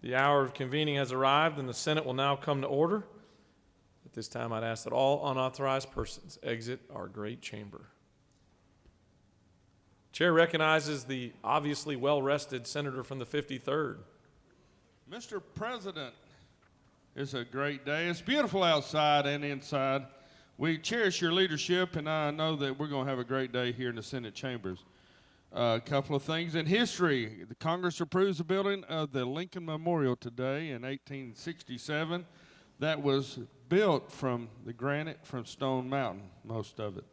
The hour of convening has arrived, and the Senate will now come to order. At this time, I'd ask that all unauthorized persons exit our great chamber. Chair recognizes the obviously well-rested senator from the 53rd. Mr. President, it's a great day. It's beautiful outside and inside. We cherish your leadership, and I know that we're going to have a great day here in the Senate chambers. A couple of things in history. The Congress approves the building of the Lincoln Memorial today in 1867. That was built from the granite from Stone Mountain, most of it.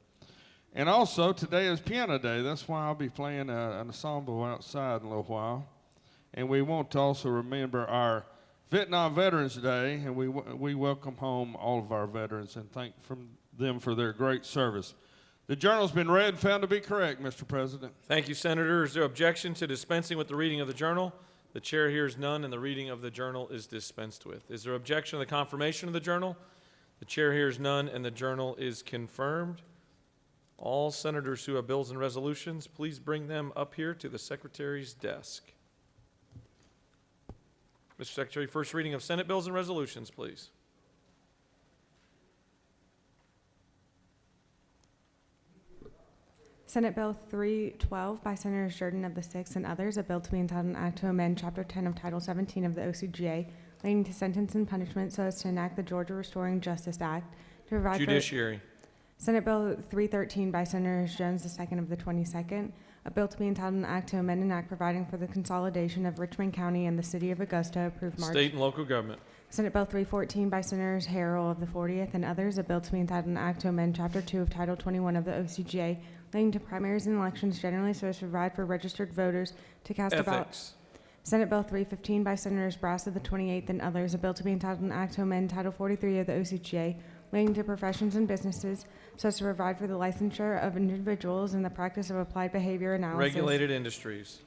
And also, today is Piano Day. That's why I'll be playing an ensemble outside in a little while. And we want to also remember our Vietnam Veterans Day, and we welcome home all of our veterans and thank them for their great service. The journal's been read and found to be correct, Mr. President. Thank you, Senator. Is there objection to dispensing with the reading of the journal? The chair hears none, and the reading of the journal is dispensed with. Is there objection to the confirmation of the journal? The chair hears none, and the journal is confirmed. All senators who have bills and resolutions, please bring them up here to the Secretary's desk. Mr. Secretary, first reading of Senate bills and resolutions, please. Senate Bill 312 by Senators Jordan of the 6th and others, a bill to be entitled an act to amend Chapter 10 of Title 17 of the OCGA relating to sentence and punishment so as to enact the Georgia Restoring Justice Act to provide Judiciary. Senate Bill 313 by Senators Jones II of the 22nd, a bill to be entitled an act to amend an act providing for the consolidation of Richmond County and the City of Augusta, approved March. State and local government. Senate Bill 314 by Senators Harrell of the 40th and others, a bill to be entitled an act to amend Chapter 2 of Title 21 of the OCGA relating to primaries and elections generally so as to provide for registered voters to cast a ballot. Ethics. Senate Bill 315 by Senators Brass of the 28th and others, a bill to be entitled an act to amend Title 43 of the OCGA relating to professions and businesses so as to provide for the licensure of individuals in the practice of applied behavior analysis. Regulated industries.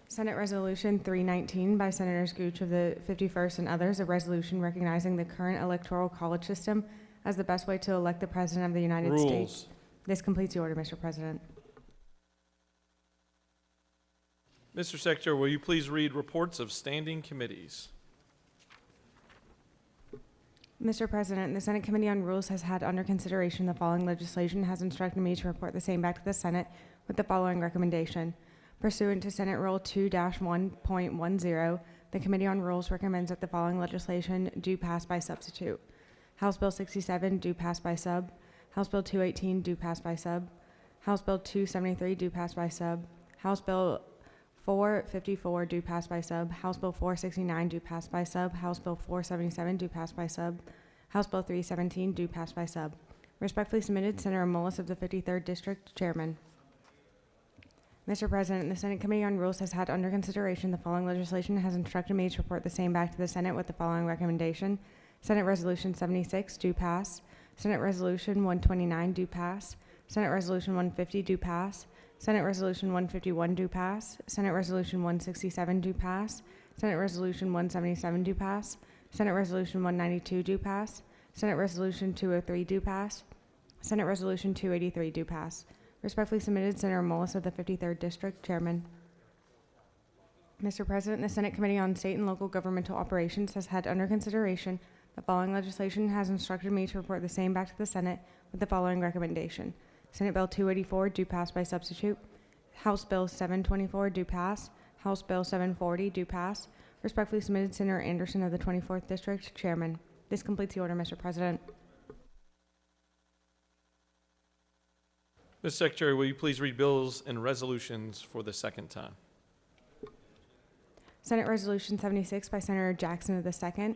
Senate Resolution 319 by Senators Gooch of the 51st and others, a resolution recognizing the current electoral college system as the best way to elect the President of the United States. This completes the order, Mr. President. Mr. Secretary, will you please read reports of standing committees? Mr. President, the Senate Committee on Rules has had under consideration the following legislation, has instructed me to report the same back to the Senate with the following recommendation. Pursuant to Senate Rule 2-1.10, the Committee on Rules recommends that the following legislation do pass by substitute. House Bill 67 do pass by sub. House Bill 218 do pass by sub. House Bill 273 do pass by sub. House Bill 454 do pass by sub. House Bill 469 do pass by sub. House Bill 477 do pass by sub. House Bill 317 do pass by sub. Respectfully submitted, Senator Mullis of the 53rd District, Chairman. Mr. President, the Senate Committee on Rules has had under consideration the following legislation, has instructed me to report the same back to the Senate with the following recommendation. Senate Resolution 76 do pass. Senate Resolution 129 do pass. Senate Resolution 150 do pass. Senate Resolution 151 do pass. Senate Resolution 167 do pass. Senate Resolution 177 do pass. Senate Resolution 192 do pass. Senate Resolution 203 do pass. Senate Resolution 283 do pass. Respectfully submitted, Senator Mullis of the 53rd District, Chairman. Mr. President, the Senate Committee on State and Local Governmental Operations has had under consideration the following legislation, has instructed me to report the same back to the Senate with the following recommendation. Senate Bill 284 do pass by substitute. House Bill 724 do pass. House Bill 740 do pass. Respectfully submitted, Senator Anderson of the 24th District, Chairman. This completes the order, Mr. President. Mr. Secretary, will you please read bills and resolutions for the second time? Senate Resolution 76 by Senator Jackson of the 2nd.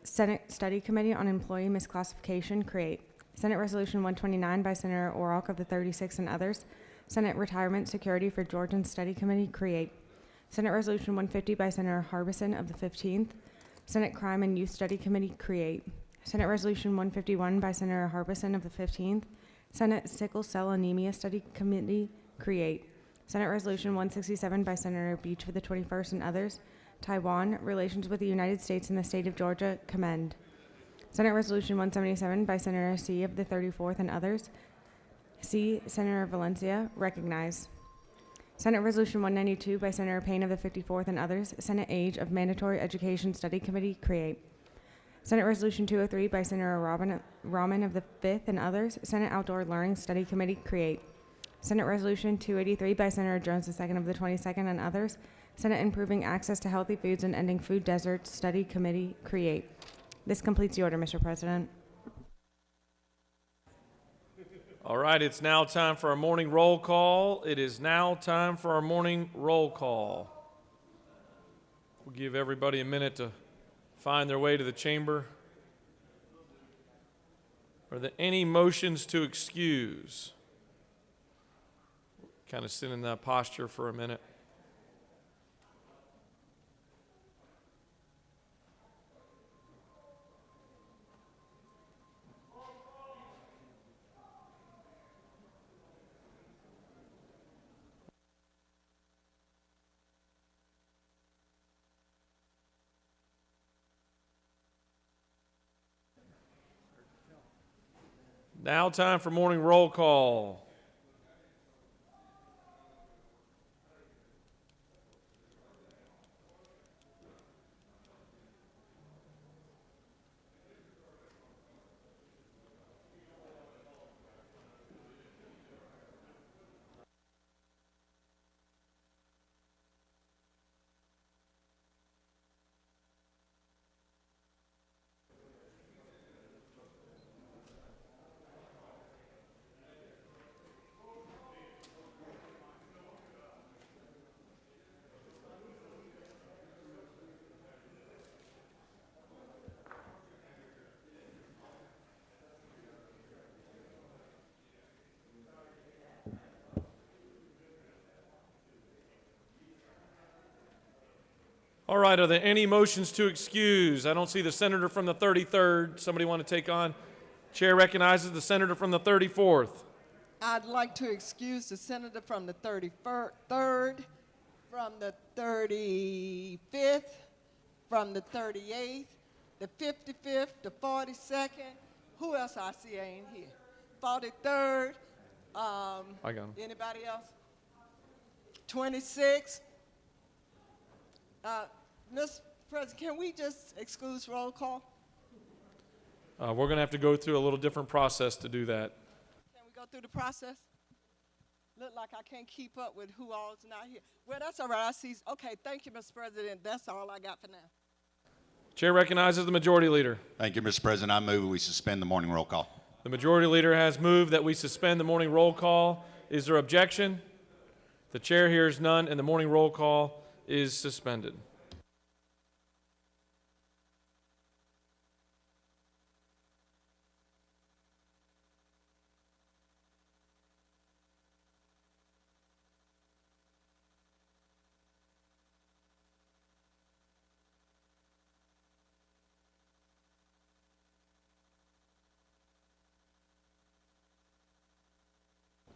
Senate Study Committee on Employee Misclassification, create. Senate Resolution 129 by Senator Orrock of the 36th and others. Senate Retirement Security for Georgian Study Committee, create. Senate Resolution 150 by Senator Harbison of the 15th. Senate Crime and Youth Study Committee, create. Senate Resolution 151 by Senator Harbison of the 15th. Senate Sickle Cell Anemia Study Committee, create. Senate Resolution 167 by Senator Beach of the 21st and others. Taiwan, relations with the United States and the state of Georgia, commend. Senate Resolution 177 by Senator C of the 34th and others. C, Senator Valencia, recognize. Senate Resolution 192 by Senator Payne of the 54th and others, Senate Age of Mandatory Education Study Committee, create. Senate Resolution 203 by Senator Rahman of the 5th and others, Senate Outdoor Learning Study Committee, create. Senate Resolution 283 by Senator Jones II of the 22nd and others, Senate Improving Access to Healthy Foods and Ending Food Deserts Study Committee, create. This completes the order, Mr. President. All right, it's now time for our morning roll call. It is now time for our morning roll call. We'll give everybody a minute to find their way to the chamber. Are there any motions to excuse? Kind of sit in that posture for a minute. Now time for morning roll call. All right, are there any motions to excuse? I don't see the senator from the 33rd. Somebody want to take on? Chair recognizes the senator from the 34th. I'd like to excuse the senator from the 33rd, from the 35th, from the 38th, the 55th, the 42nd. Who else I see ain't here? 43rd. I got him. Anybody else? 26. Mr. President, can we just excuse roll call? We're going to have to go through a little different process to do that. Can we go through the process? Look like I can't keep up with who all's not here. Well, that's all right. I see. Okay, thank you, Mr. President. That's all I got for now. Chair recognizes the majority leader. Thank you, Mr. President. I move we suspend the morning roll call. The majority leader has moved that we suspend the morning roll call. Is there objection? The chair hears none, and the morning roll call is suspended.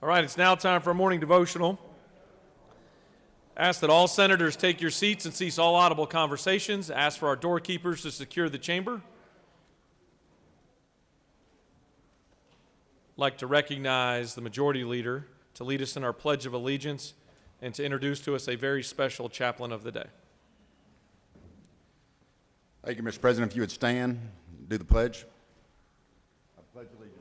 All right, it's now time for a morning devotional. Ask that all senators take your seats and cease all audible conversations. Ask for our doorkeepers to secure the chamber. I'd like to recognize the majority leader to lead us in our Pledge of Allegiance and to introduce to us a very special chaplain of the day. Thank you, Mr. President. If you would stand, do the pledge. I pledge allegiance.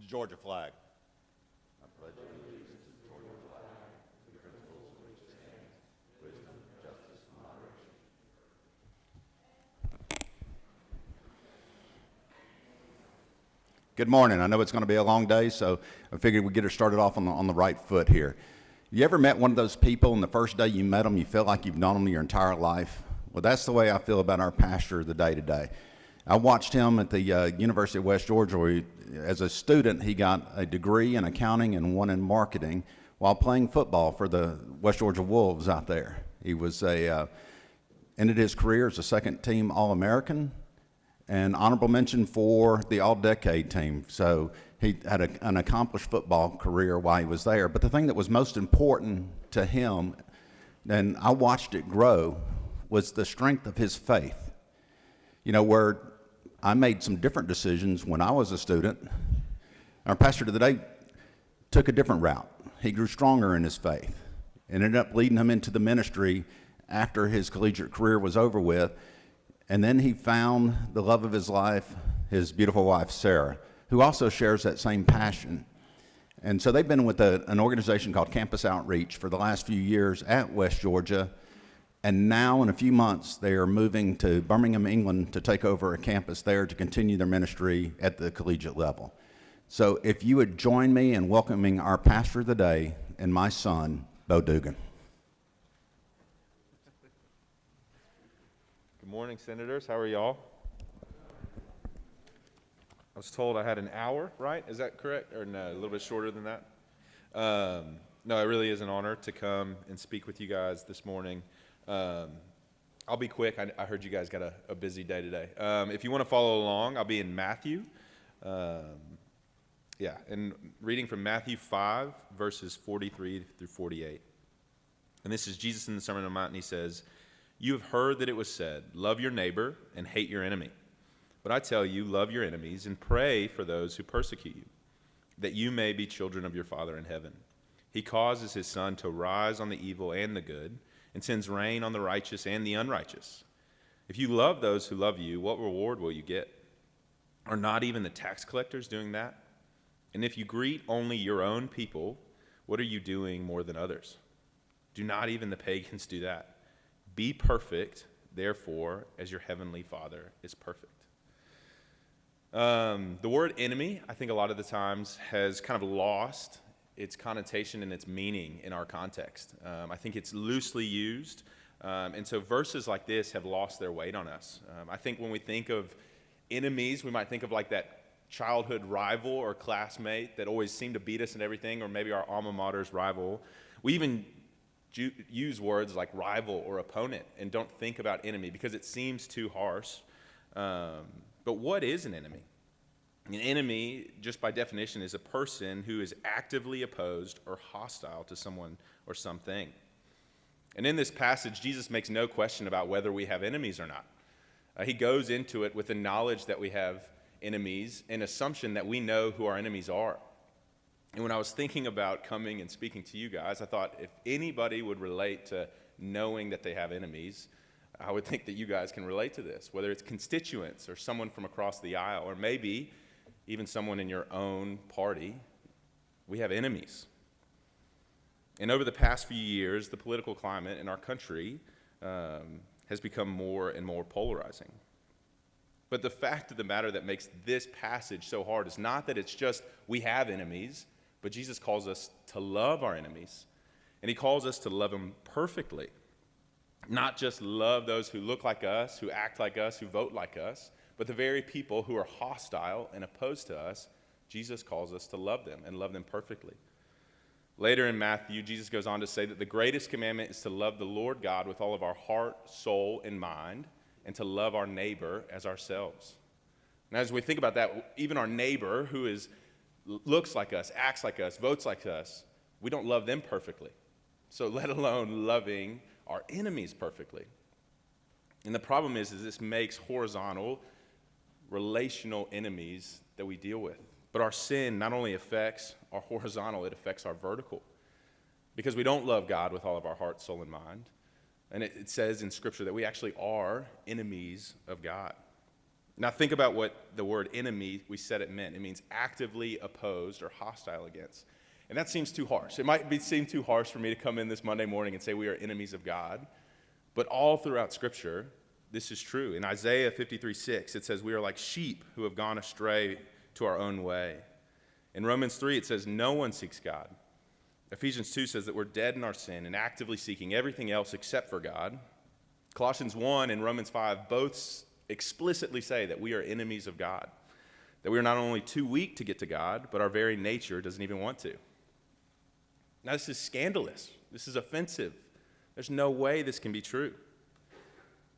Georgia flag. I pledge allegiance to the Georgia flag, to the principles for which it stands, wisdom, justice, and moderation. Good morning. I know it's going to be a long day, so I figured we'd get her started off on the right foot here. You ever met one of those people, and the first day you met them, you feel like you've known them your entire life? Well, that's the way I feel about our pastor of the day today. I watched him at the University of West Georgia where as a student, he got a degree in accounting and one in marketing while playing football for the West Georgia Wolves out there. He was ended his career as a second-team All-American and honorable mention for the All-Decade team. So he had an accomplished football career while he was there. But the thing that was most important to him, and I watched it grow, was the strength of his faith. where I made some different decisions when I was a student. Our pastor today took a different route. He grew stronger in his faith and ended up leading him into the ministry after his collegiate career was over with. And then he found the love of his life, his beautiful wife, Sarah, who also shares that same passion. And so they've been with an organization called Campus Outreach for the last few years at West Georgia. And now in a few months, they are moving to Birmingham, England to take over a campus there to continue their ministry at the collegiate level. So if you would join me in welcoming our pastor of the day and my son, Bo Dugan. Good morning, Senators. How are y'all? I was told I had an hour, right? Is that correct? Or no, a little bit shorter than that? No, it really is an honor to come and speak with you guys this morning. I'll be quick. I heard you guys got a busy day today. If you want to follow along, I'll be in Matthew. And reading from Matthew 5, verses 43 through 48. And this is Jesus in the Sermon on the Mount, and he says, "You have heard that it was said, 'Love your neighbor and hate your enemy.' But I tell you, love your enemies and pray for those who persecute you, that you may be children of your Father in heaven. He causes his sun to rise on the evil and the good, and sends rain on the righteous and the unrighteous. If you love those who love you, what reward will you get? Are not even the tax collectors doing that? And if you greet only your own people, what are you doing more than others? Do not even the pagans do that? Be perfect, therefore, as your heavenly Father is perfect." The word enemy, I think a lot of the times, has kind of lost its connotation and its meaning in our context. I think it's loosely used, and so verses like this have lost their weight on us. I think when we think of enemies, we might think of like that childhood rival or classmate that always seemed to beat us in everything, or maybe our alma mater's rival. We even use words like rival or opponent and don't think about enemy because it seems too harsh. But what is an enemy? An enemy, just by definition, is a person who is actively opposed or hostile to someone or something. And in this passage, Jesus makes no question about whether we have enemies or not. He goes into it with the knowledge that we have enemies, an assumption that we know who our enemies are. And when I was thinking about coming and speaking to you guys, I thought if anybody would relate to knowing that they have enemies, I would think that you guys can relate to this, whether it's constituents or someone from across the aisle, or maybe even someone in your own party. We have enemies. And over the past few years, the political climate in our country has become more and more polarizing. But the fact of the matter that makes this passage so hard is not that it's just we have enemies, but Jesus calls us to love our enemies. And he calls us to love them perfectly. Not just love those who look like us, who act like us, who vote like us, but the very people who are hostile and opposed to us. Jesus calls us to love them and love them perfectly. Later in Matthew, Jesus goes on to say that the greatest commandment is to love the Lord God with all of our heart, soul, and mind, and to love our neighbor as ourselves. Now, as we think about that, even our neighbor who looks like us, acts like us, votes like us, we don't love them perfectly. So let alone loving our enemies perfectly. And the problem is this makes horizontal, relational enemies that we deal with. But our sin not only affects our horizontal, it affects our vertical. Because we don't love God with all of our heart, soul, and mind. And it says in Scripture that we actually are enemies of God. Now think about what the word enemy, we said it meant. It means actively opposed or hostile against. And that seems too harsh. It might seem too harsh for me to come in this Monday morning and say we are enemies of God. But all throughout Scripture, this is true. In Isaiah 53:6, it says we are like sheep who have gone astray to our own way. In Romans 3, it says no one seeks God. Ephesians 2 says that we're dead in our sin and actively seeking everything else except for God. Colossians 1 and Romans 5 both explicitly say that we are enemies of God, that we are not only too weak to get to God, but our very nature doesn't even want to. Now, this is scandalous. This is offensive. There's no way this can be true.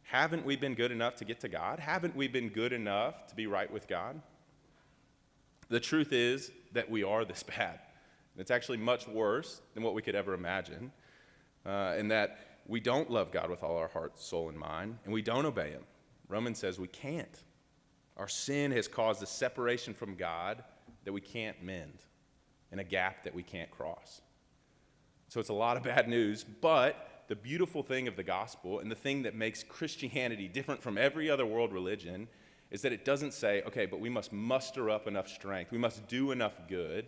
Haven't we been good enough to get to God? Haven't we been good enough to be right with God? The truth is that we are this bad. It's actually much worse than what we could ever imagine, in that we don't love God with all our heart, soul, and mind, and we don't obey him, Romans says we can't. Our sin has caused a separation from God that we can't mend and a gap that we can't cross. So it's a lot of bad news, but the beautiful thing of the gospel and the thing that makes Christianity different from every other world religion is that it doesn't say, okay, but we must muster up enough strength, we must do enough good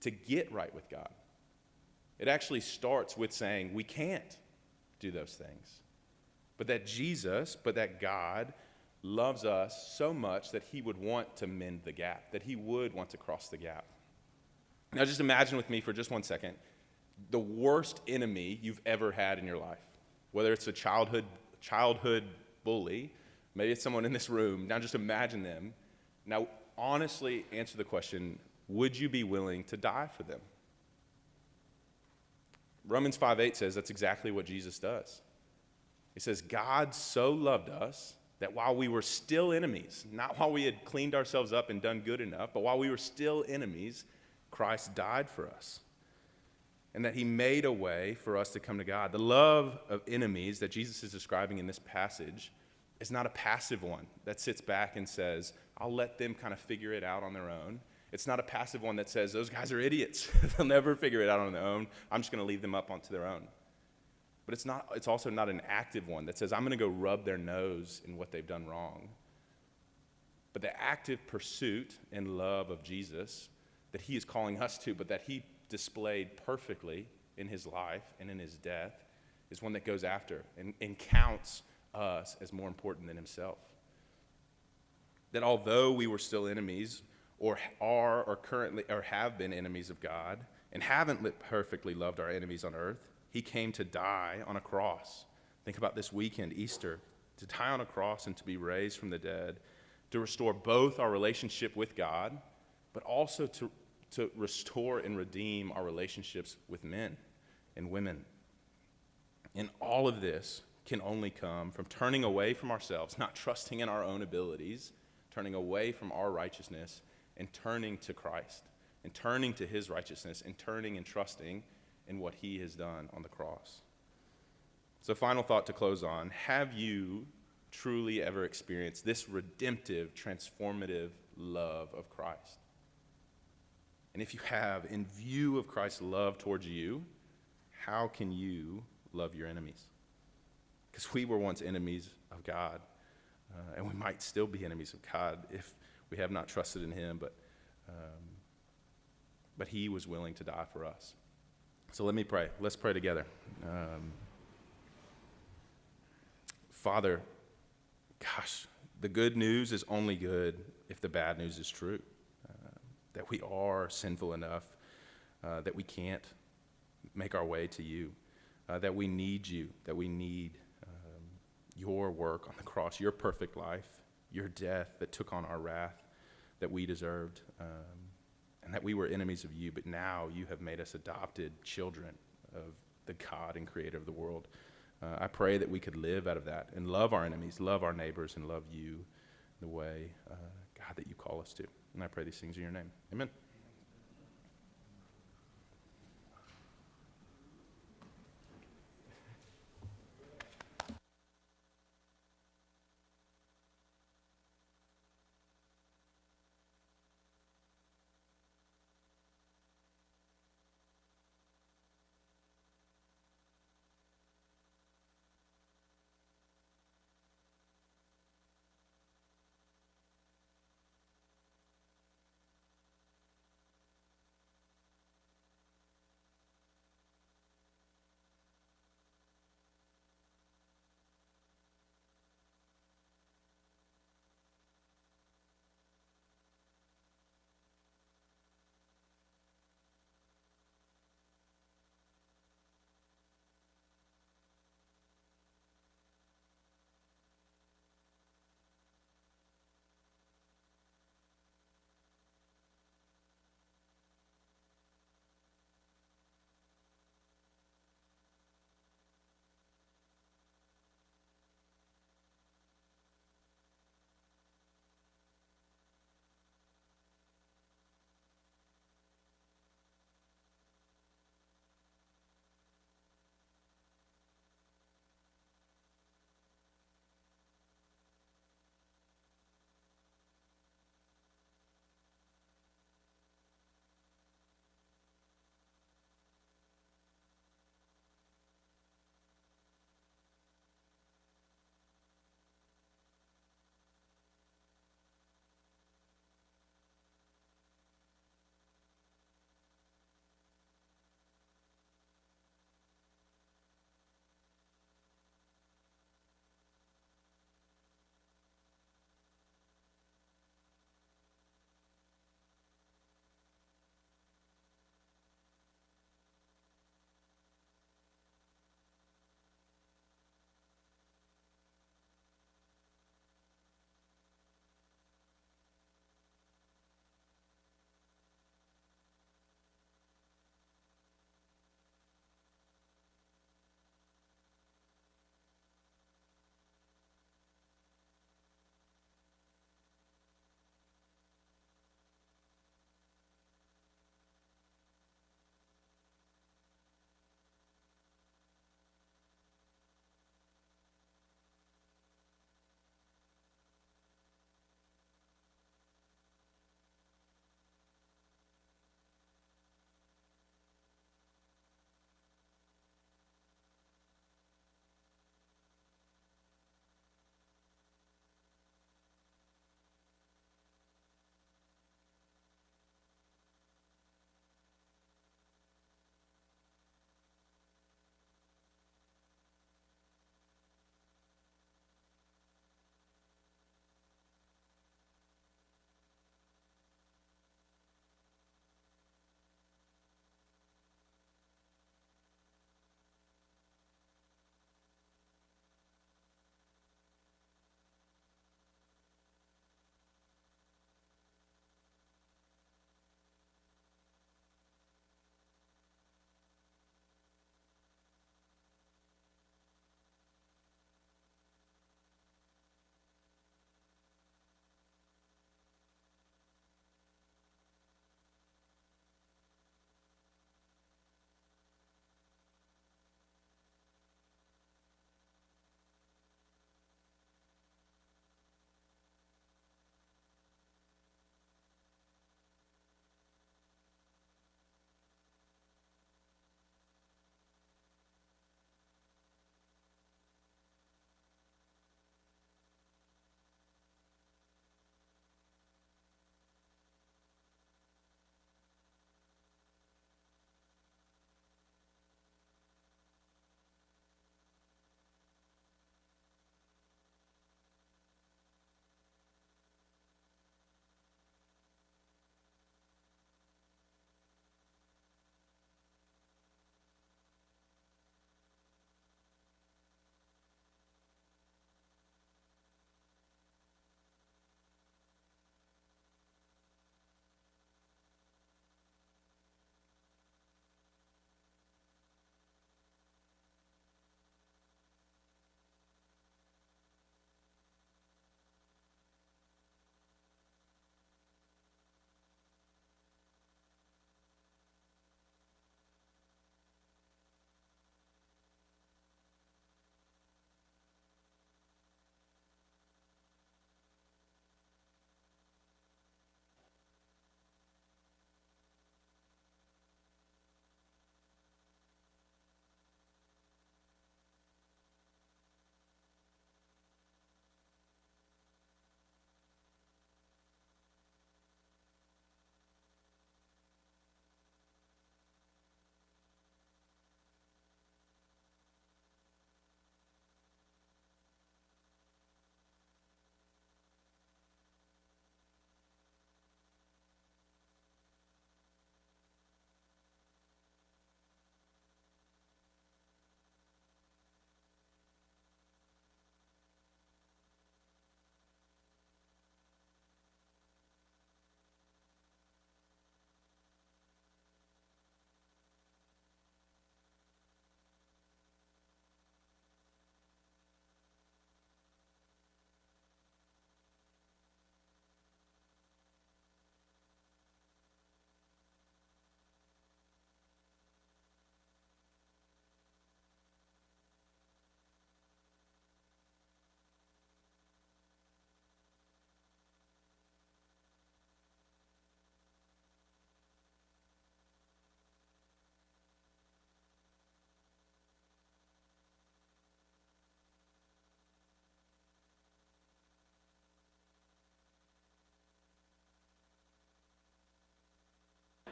to get right with God. It actually starts with saying we can't do those things, but that God loves us so much that he would want to mend the gap, that he would want to cross the gap. Now just imagine with me for just 1 second the worst enemy you've ever had in your life, whether it's a childhood bully, maybe it's someone in this room. Now just imagine them. Now honestly answer the question, would you be willing to die for them? Romans 5:8 says that's exactly what Jesus does. He says, God so loved us that while we were still enemies, not while we had cleaned ourselves up and done good enough, but while we were still enemies, Christ died for us. And that he made a way for us to come to God. The love of enemies that Jesus is describing in this passage is not a passive one that sits back and says, I'll let them kind of figure it out on their own. It's not a passive one that says, those guys are idiots. They'll never figure it out on their own. I'm just going to leave them up onto their own. But it's also not an active one that says, I'm going to go rub their nose in what they've done wrong. But the active pursuit and love of Jesus that he is calling us to, but that he displayed perfectly in his life and in his death, is one that goes after and counts us as more important than himself. That although we were still enemies, or are, or currently, or have been enemies of God, and haven't perfectly loved our enemies on earth, he came to die on a cross. Think about this weekend, Easter, to die on a cross and to be raised from the dead, to restore both our relationship with God, but also to restore and redeem our relationships with men and women. And all of this can only come from turning away from ourselves, not trusting in our own abilities, turning away from our righteousness, and turning to Christ, and turning to his righteousness, and turning and trusting in what he has done on the cross. So final thought to close on, have you truly ever experienced this redemptive, transformative love of Christ? And if you have, in view of Christ's love towards you, how can you love your enemies? Because we were once enemies of God, and we might still be enemies of God if we have not trusted in him, but he was willing to die for us. So let me pray. Let's pray together. Father, gosh, the good news is only good if the bad news is true. That we are sinful enough that we can't make our way to you, that we need you, that we need your work on the cross, your perfect life, your death that took on our wrath that we deserved, and that we were enemies of you, but now you have made us adopted children of the God and creator of the world. I pray that we could live out of that and love our enemies, love our neighbors, and love you the way, God, that you call us to. And I pray these things in your name. Amen.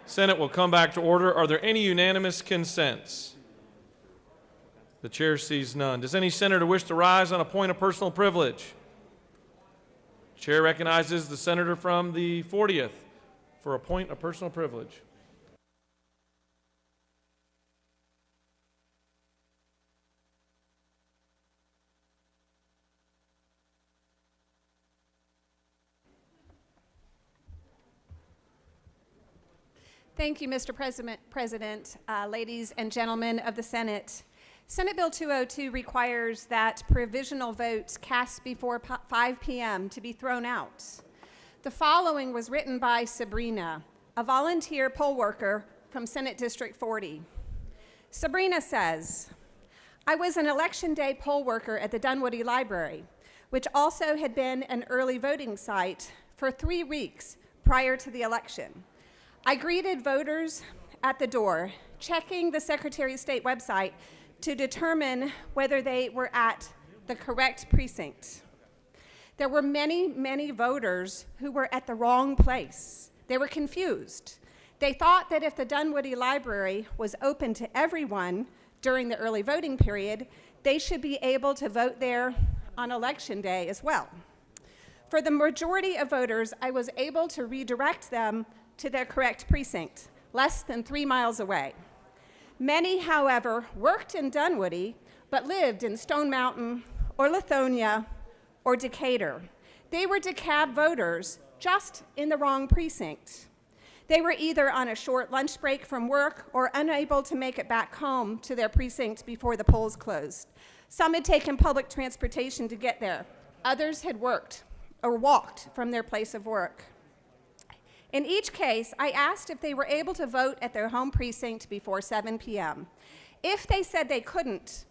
Senate will come back to order. Are there any unanimous consents? The chair sees none. Does any senator wish to rise on a point of personal privilege? Chair recognizes the senator from the 40th for a point of personal privilege. Thank you, Mr. President, ladies and gentlemen of the Senate. Senate Bill 202 requires that provisional votes cast before 5 p.m. to be thrown out. The following was written by Sabrina, a volunteer poll worker from Senate District 40. Sabrina says, I was an election day poll worker at the Dunwoody Library, which also had been an early voting site for 3 weeks prior to the election. I greeted voters at the door, checking the Secretary of State website to determine whether they were at the correct precinct. There were many, many voters who were at the wrong place. They were confused. They thought that if the Dunwoody Library was open to everyone during the early voting period, they should be able to vote there on Election Day as well. For the majority of voters, I was able to redirect them to their correct precinct, less than 3 miles away. Many, however, worked in Dunwoody, but lived in Stone Mountain or Lithonia or Decatur. They were DeKalb voters, just in the wrong precinct. They were either on a short lunch break from work or unable to make it back home to their precinct before the polls closed. Some had taken public transportation to get there. Others had worked or walked from their place of work. In each case, I asked if they were able to vote at their home precinct before 7 p.m. If they said they couldn't,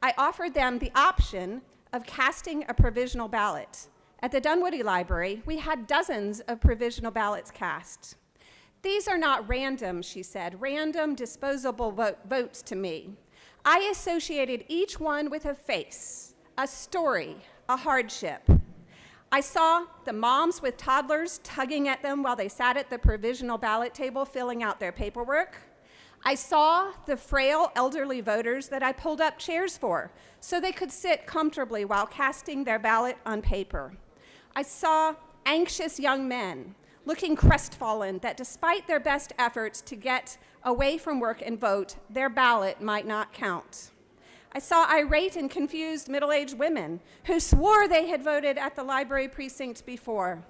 I offered them the option of casting a provisional ballot. At the Dunwoody Library, we had dozens of provisional ballots cast. These are not random, she said, random disposable votes to me. I associated each one with a face, a story, a hardship. I saw the moms with toddlers tugging at them while they sat at the provisional ballot table filling out their paperwork. I saw the frail elderly voters that I pulled up chairs for so they could sit comfortably while casting their ballot on paper. I saw anxious young men looking crestfallen that despite their best efforts to get away from work and vote, their ballot might not count. I saw irate and confused middle-aged women who swore they had voted at the library precinct before.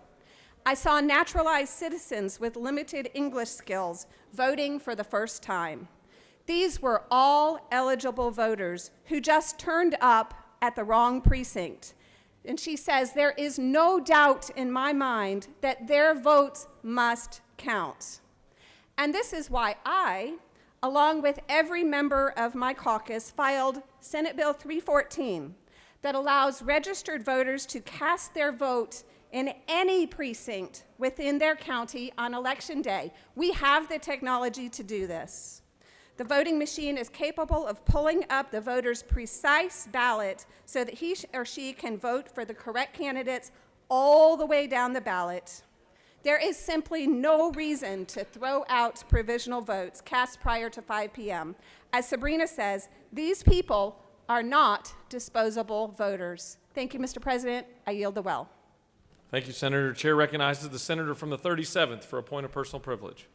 I saw naturalized citizens with limited English skills voting for the first time. These were all eligible voters who just turned up at the wrong precinct. And she says, there is no doubt in my mind that their votes must count. And this is why I, along with every member of my caucus, filed Senate Bill 314 that allows registered voters to cast their vote in any precinct within their county on Election Day. We have the technology to do this. The voting machine is capable of pulling up the voter's precise ballot so that he or she can vote for the correct candidates all the way down the ballot. There is simply no reason to throw out provisional votes cast prior to 5 p.m. As Sabrina says, these people are not disposable voters. Thank you, Mr. President. I yield the well. Thank you, Senator. Chair recognizes the senator from the 37th for a point of personal privilege.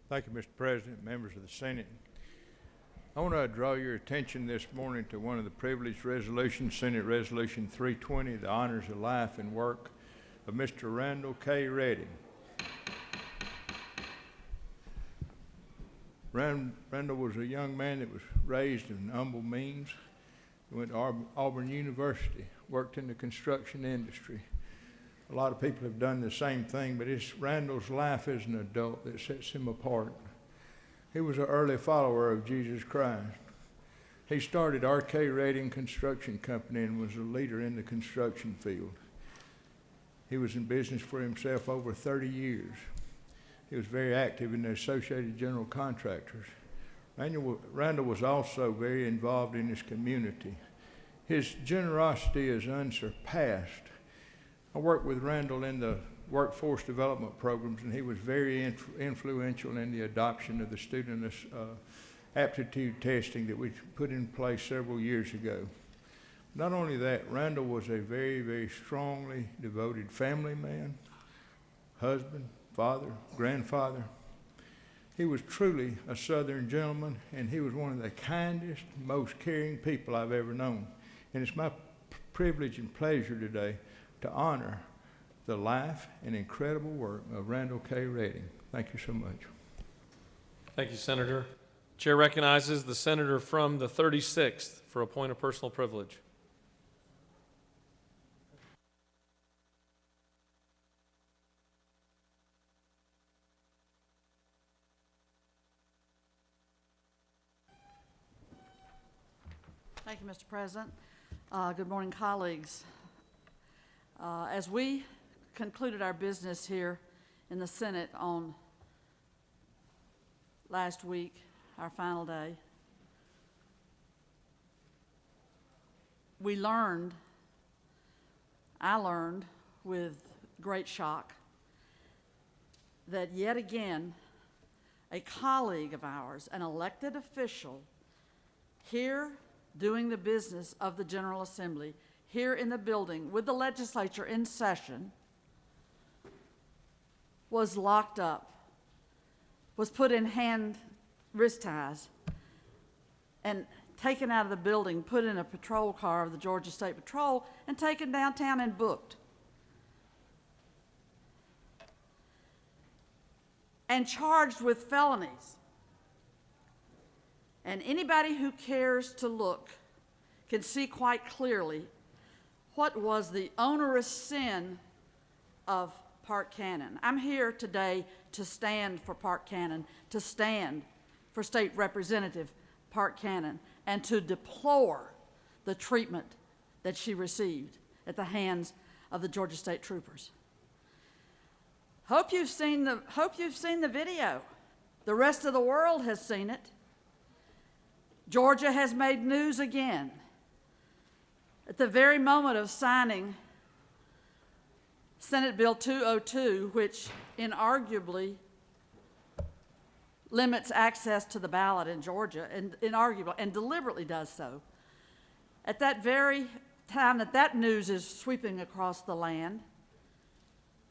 Thank you, Mr. President, members of the Senate. I want to draw your attention this morning to one of the privileged resolutions, Senate Resolution 320, the honors of life and work of Mr. Randall K. Redding. Randall was a young man that was raised in humble means. He went to Auburn University, worked in the construction industry. A lot of people have done the same thing, but it's Randall's life as an adult that sets him apart. He was an early follower of Jesus Christ. He started RK Rating Construction Company and was a leader in the construction field. He was in business for himself over 30 years. He was very active in the Associated General Contractors. Randall was also very involved in his community. His generosity is unsurpassed. I worked with Randall in the workforce development programs, and he was very influential in the adoption of the student aptitude testing that we put in place several years ago. Not only that, Randall was a very, very strongly devoted family man, husband, father, grandfather. He was truly a Southern gentleman, and he was one of the kindest, most caring people I've ever known. And it's my privilege and pleasure today to honor the life and incredible work of Randall K. Redding. Thank you so much. Thank you, Senator. Chair recognizes the senator from the 36th for a point of personal privilege. Thank you, Mr. President. Good morning, colleagues. As we concluded our business here in the Senate on last week, our final day, I learned with great shock that yet again, a colleague of ours, an elected official here doing the business of the General Assembly, here in the building with the legislature in session, was locked up, was put in wrist ties, and taken out of the building, put in a patrol car of the Georgia State Patrol, and taken downtown and booked. And charged with felonies. And anybody who cares to look can see quite clearly what was the onerous sin of Park Cannon. I'm here today to stand for Park Cannon, to stand for State Representative Park Cannon, and to deplore the treatment that she received at the hands of the Georgia State Troopers. Hope you've seen the video. The rest of the world has seen it. Georgia has made news again. At the very moment of signing Senate Bill 202, which inarguably limits access to the ballot in Georgia, and deliberately does so. At that very time that news is sweeping across the land,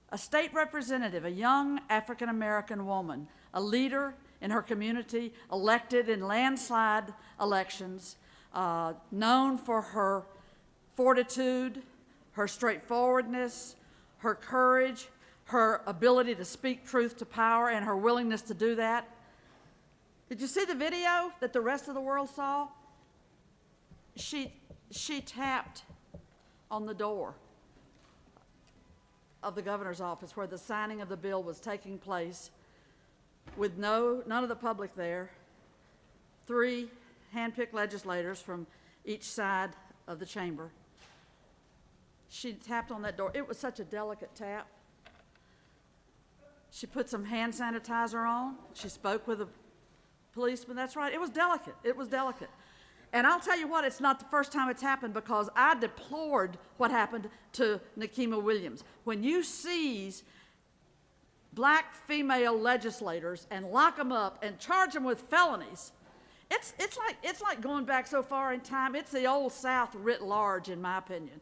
a state representative, a young African-American woman, a leader in her community, elected in landslide elections, known for her fortitude, her straightforwardness, her courage, her ability to speak truth to power, and her willingness to do that. Did you see the video that the rest of the world saw? She tapped on the door of the governor's office where the signing of the bill was taking place with none of the public there, 3 handpicked legislators from each side of the chamber. She tapped on that door. It was such a delicate tap. She put some hand sanitizer on. She spoke with a policeman. That's right. It was delicate. It was delicate. And I'll tell you what, it's not the first time it's happened, because I deplored what happened to Nikema Williams. When you seize black female legislators and lock them up and charge them with felonies, it's like going back so far in time. It's the old South writ large, in my opinion.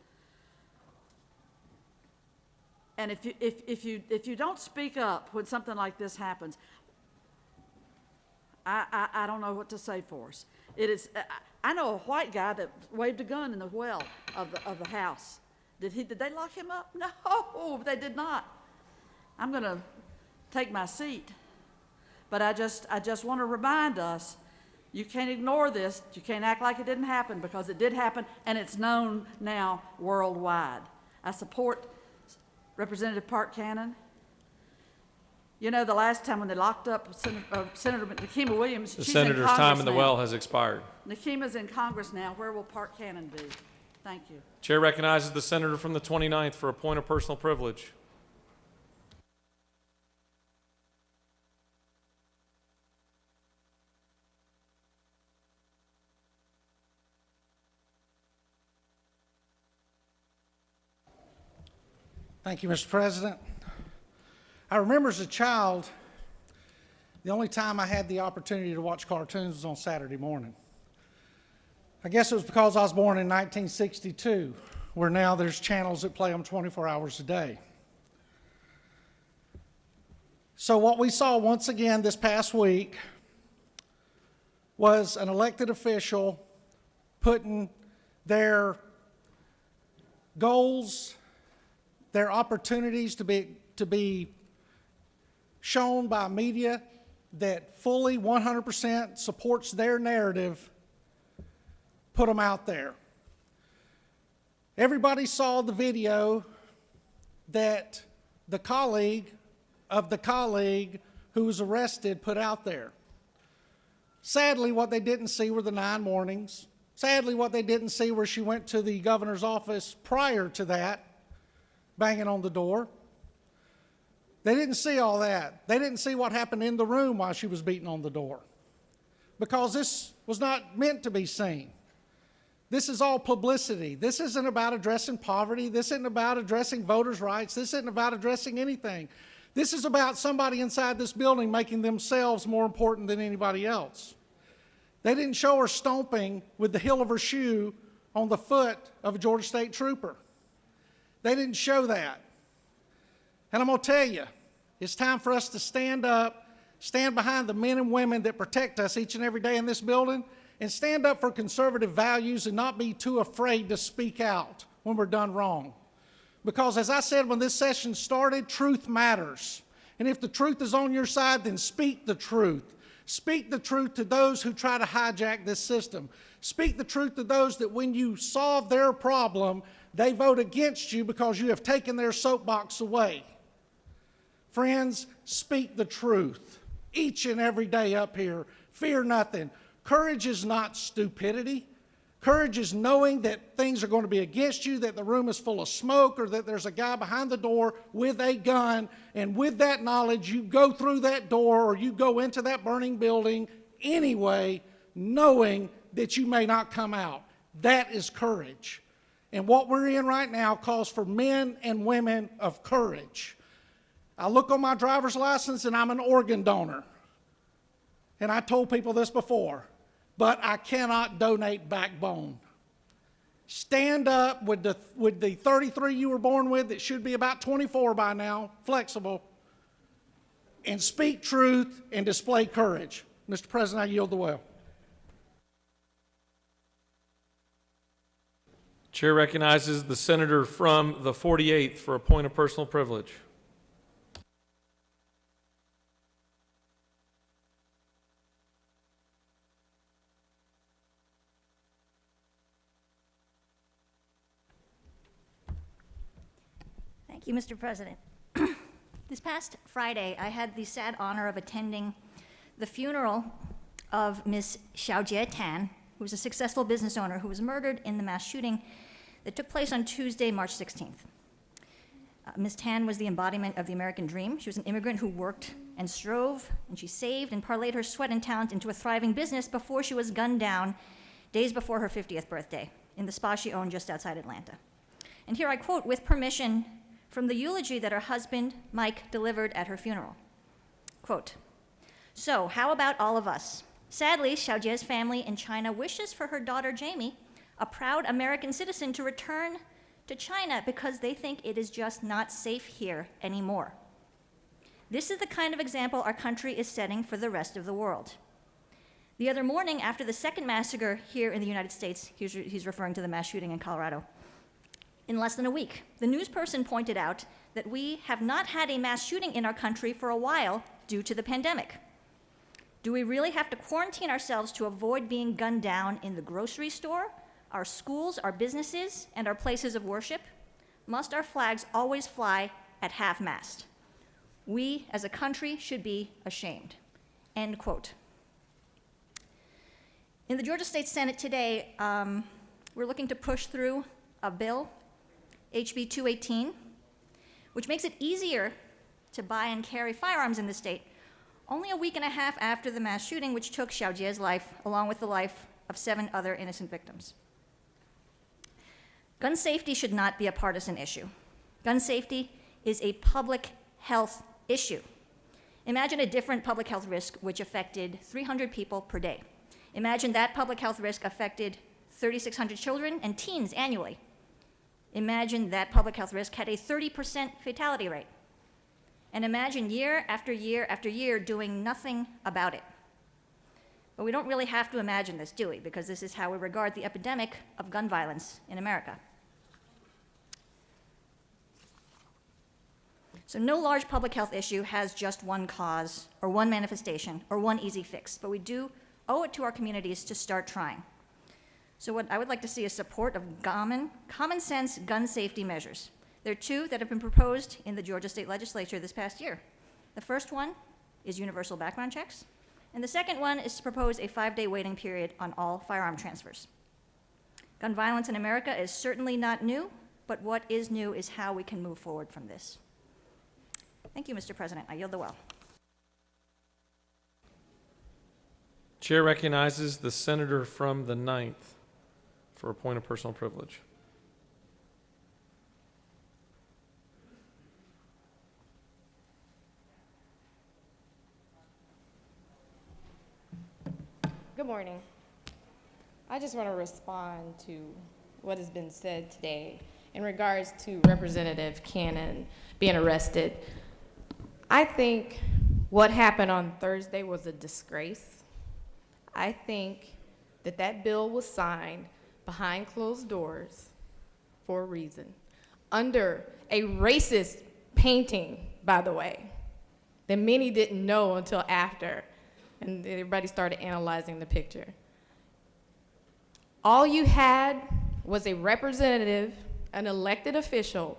And if you don't speak up when something like this happens, I don't know what to say for us. It is. I know a white guy that waved a gun in the well of the house. Did they lock him up? No, they did not. I'm going to take my seat, but I just want to remind us: you can't ignore this. You can't act like it didn't happen, because it did happen, and it's known now worldwide. I support Representative Park Cannon. You know, the last time when they locked up Senator Nikema Williams, The she's in senator's Congress time in the now. well has expired. Nakima's in Congress now. Where will Park Cannon be? Thank you. Chair recognizes the senator from the 29th for a point of personal privilege. Thank you, Mr. President. I remember as a child, the only time I had the opportunity to watch cartoons was on Saturday morning. I guess it was because I was born in 1962, where now there's channels that play them 24 hours a day. So what we saw once again this past week was an elected official putting their goals, their opportunities to be shown by media that fully 100% supports their narrative, put them out there. Everybody saw the video that the colleague of the colleague who was arrested put out there. Sadly, what they didn't see were the 9 warnings. Sadly, what they didn't see where she went to the governor's office prior to that, banging on the door. They didn't see all that. They didn't see what happened in the room while she was beating on the door, because this was not meant to be seen. This is all publicity. This isn't about addressing poverty. This isn't about addressing voters' rights. This isn't about addressing anything. This is about somebody inside this building making themselves more important than anybody else. They didn't show her stomping with the heel of her shoe on the foot of a Georgia State trooper. They didn't show that. And I'm going to tell you, it's time for us to stand up, stand behind the men and women that protect us each and every day in this building, and stand up for conservative values and not be too afraid to speak out when we're done wrong. Because as I said when this session started, truth matters. And if the truth is on your side, then speak the truth. Speak the truth to those who try to hijack this system. Speak the truth to those that when you solve their problem, they vote against you because you have taken their soapbox away. Friends, speak the truth each and every day up here. Fear nothing. Courage is not stupidity. Courage is knowing that things are going to be against you, that the room is full of smoke, or that there's a guy behind the door with a gun, and with that knowledge, you go through that door or you go into that burning building anyway, knowing that you may not come out. That is courage. And what we're in right now calls for men and women of courage. I look on my driver's license and I'm an organ donor. And I told people this before, but I cannot donate backbone. Stand up with the 33 you were born with that should be about 24 by now, flexible, and speak truth and display courage. Mr. President, I yield the well. Chair recognizes the senator from the 48th for a point of personal privilege. Thank you, Mr. President. This past Friday, I had the sad honor of attending the funeral of Ms. Xiaojie Tan, who was a successful business owner who was murdered in the mass shooting that took place on Tuesday, March 16th. Ms. Tan was the embodiment of the American dream. She was an immigrant who worked and strove, and she saved and parlayed her sweat and talent into a thriving business before she was gunned down days before her 50th birthday in the spa she owned just outside Atlanta. And here I quote, with permission, from the eulogy that her husband, Mike, delivered at her funeral. Quote, "So, how about all of us? Sadly, Xiaojie's family in China wishes for her daughter, Jamie, a proud American citizen, to return to China because they think it is just not safe here anymore. This is the kind of example our country is setting for the rest of the world." The other morning, after the second massacre here in the United States, he's referring to the mass shooting in Colorado, in less than a week, the news person pointed out that we have not had a mass shooting in our country for a while due to the pandemic. Do we really have to quarantine ourselves to avoid being gunned down in the grocery store, our schools, our businesses, and our places of worship? Must our flags always fly at half-mast? We, as a country, should be ashamed. End quote. In the Georgia State Senate today, we're looking to push through a bill, HB 218, which makes it easier to buy and carry firearms in the state, only a week and a half after the mass shooting which took Xiaojie's life, along with the life of 7 other innocent victims. Gun safety should not be a partisan issue. Gun safety is a public health issue. Imagine a different public health risk which affected 300 people per day. Imagine that public health risk affected 3,600 children and teens annually. Imagine that public health risk had a 30% fatality rate. And imagine year after year after year doing nothing about it. But we don't really have to imagine this, do we? Because this is how we regard the epidemic of gun violence in America. So no large public health issue has just one cause or one manifestation or one easy fix, but we do owe it to our communities to start trying. So what I would like to see is support of common sense gun safety measures. There are 2 that have been proposed in the Georgia State Legislature this past year. The first one is universal background checks, and the second one is to propose a 5-day waiting period on all firearm transfers. Gun violence in America is certainly not new, but what is new is how we can move forward from this. Thank you, Mr. President. I yield the well. Chair recognizes the senator from the 9th for a point of personal privilege. Good morning. I just want to respond to what has been said today in regards to Representative Cannon being arrested. I think what happened on Thursday was a disgrace. I think that that bill was signed behind closed doors for a reason, under a racist painting, by the way, that many didn't know until after, and everybody started analyzing the picture. All you had was a representative, an elected official,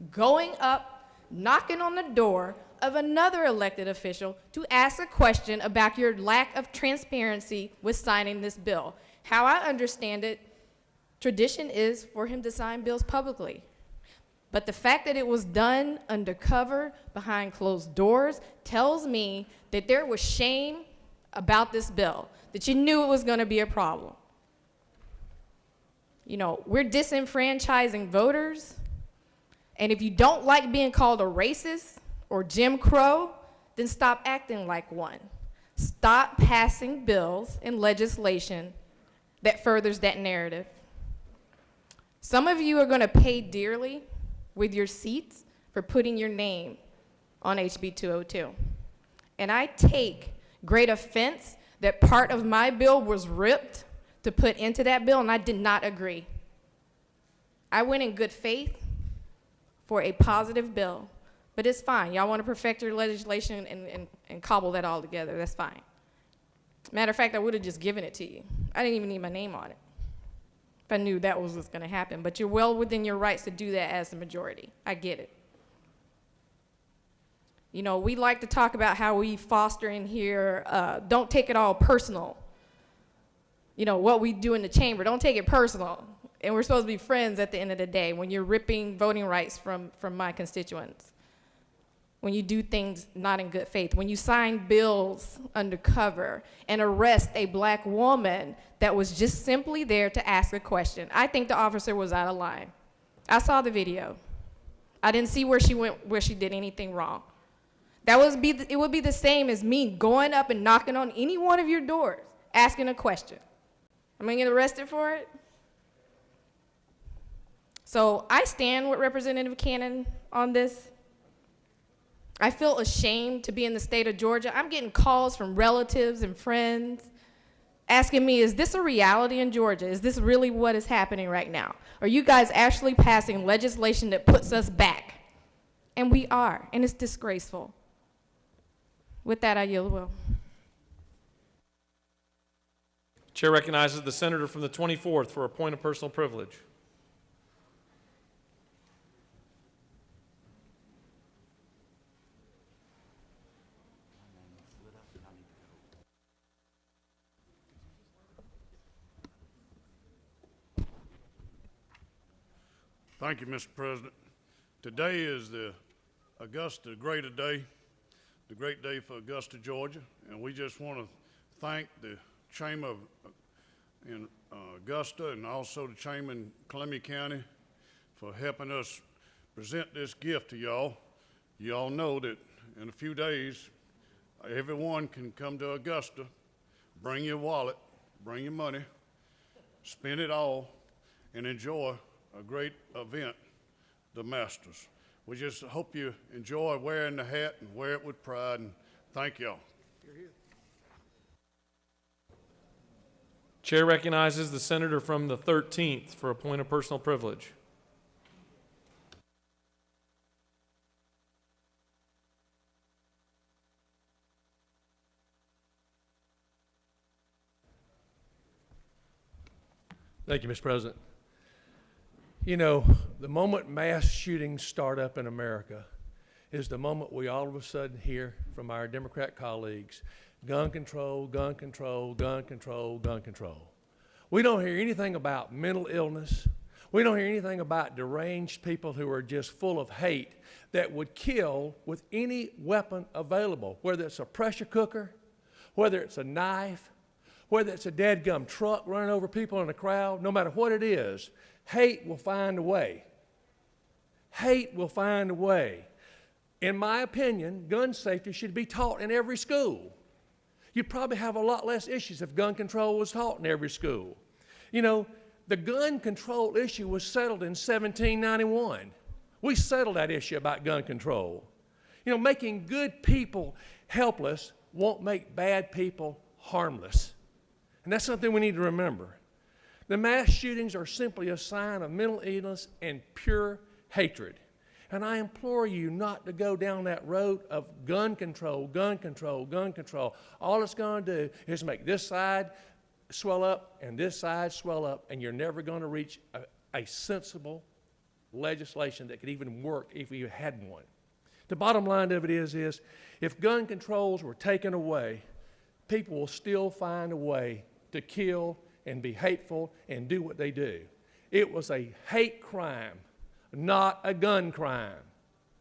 going up, knocking on the door of another elected official to ask a question about your lack of transparency with signing this bill. How I understand it, tradition is for him to sign bills publicly. But the fact that it was done undercover, behind closed doors, tells me that there was shame about this bill, that you knew it was going to be a problem. You know, we're disenfranchising voters, and if you don't like being called a racist or Jim Crow, then stop acting like one. Stop passing bills and legislation that furthers that narrative. Some of you are going to pay dearly with your seats for putting your name on HB 202. And I take great offense that part of my bill was ripped to put into that bill, and I did not agree. I went in good faith for a positive bill, but it's fine. Y'all want to perfect your legislation and cobble that all together, that's fine. Matter of fact, I would have just given it to you. I didn't even need my name on it if I knew that was what's going to happen, but you're well within your rights to do that as the majority. I get it. You know, we like to talk about how we foster in here, don't take it all personal. You know, what we do in the chamber, don't take it personal. And we're supposed to be friends at the end of the day when you're ripping voting rights from my constituents. When you do things not in good faith. When you sign bills undercover and arrest a black woman that was just simply there to ask a question. I think the officer was out of line. I saw the video. I didn't see where she went, where she did anything wrong. It would be the same as me going up and knocking on any one of your doors, asking a question. Am I gonna get arrested for it? So I stand with Representative Cannon on this. I feel ashamed to be in the state of Georgia. I'm getting calls from relatives and friends asking me, is this a reality in Georgia? Is this really what is happening right now? Are you guys actually passing legislation that puts us back? And we are, and it's disgraceful. With that, I yield the will. Chair recognizes the senator from the 24th for a point of personal privilege. Thank you, Mr. President. Today is the Augusta Greater Day, the great day for Augusta, Georgia, and we just want to thank the Chamber in Augusta and also the Chamber in Columbia County for helping us present this gift to y'all. Y'all know that in a few days, everyone can come to Augusta, bring your wallet, bring your money, spend it all, and enjoy a great event, the Masters. We just hope you enjoy wearing the hat and wear it with pride, and thank y'all. Chair recognizes the senator from the 13th for a point of personal privilege. Thank you, Mr. President. You know, the moment mass shootings start up in America is the moment we all of a sudden hear from our Democrat colleagues, gun control, gun control, gun control, gun control. We don't hear anything about mental illness. We don't hear anything about deranged people who are just full of hate that would kill with any weapon available, whether it's a pressure cooker, whether it's a knife, whether it's a dadgum truck running over people in a crowd, no matter what it is, hate will find a way. Hate will find a way. In my opinion, gun safety should be taught in every school. You'd probably have a lot less issues if gun control was taught in every school. You know, the gun control issue was settled in 1791. We settled that issue about gun control. You know, making good people helpless won't make bad people harmless. And that's something we need to remember. The mass shootings are simply a sign of mental illness and pure hatred. And I implore you not to go down that road of gun control, gun control, gun control. All it's going to do is make this side swell up and this side swell up, and you're never going to reach a sensible legislation that could even work if you had one. The bottom line of it is if gun controls were taken away, people will still find a way to kill and be hateful and do what they do. It was a hate crime, not a gun crime.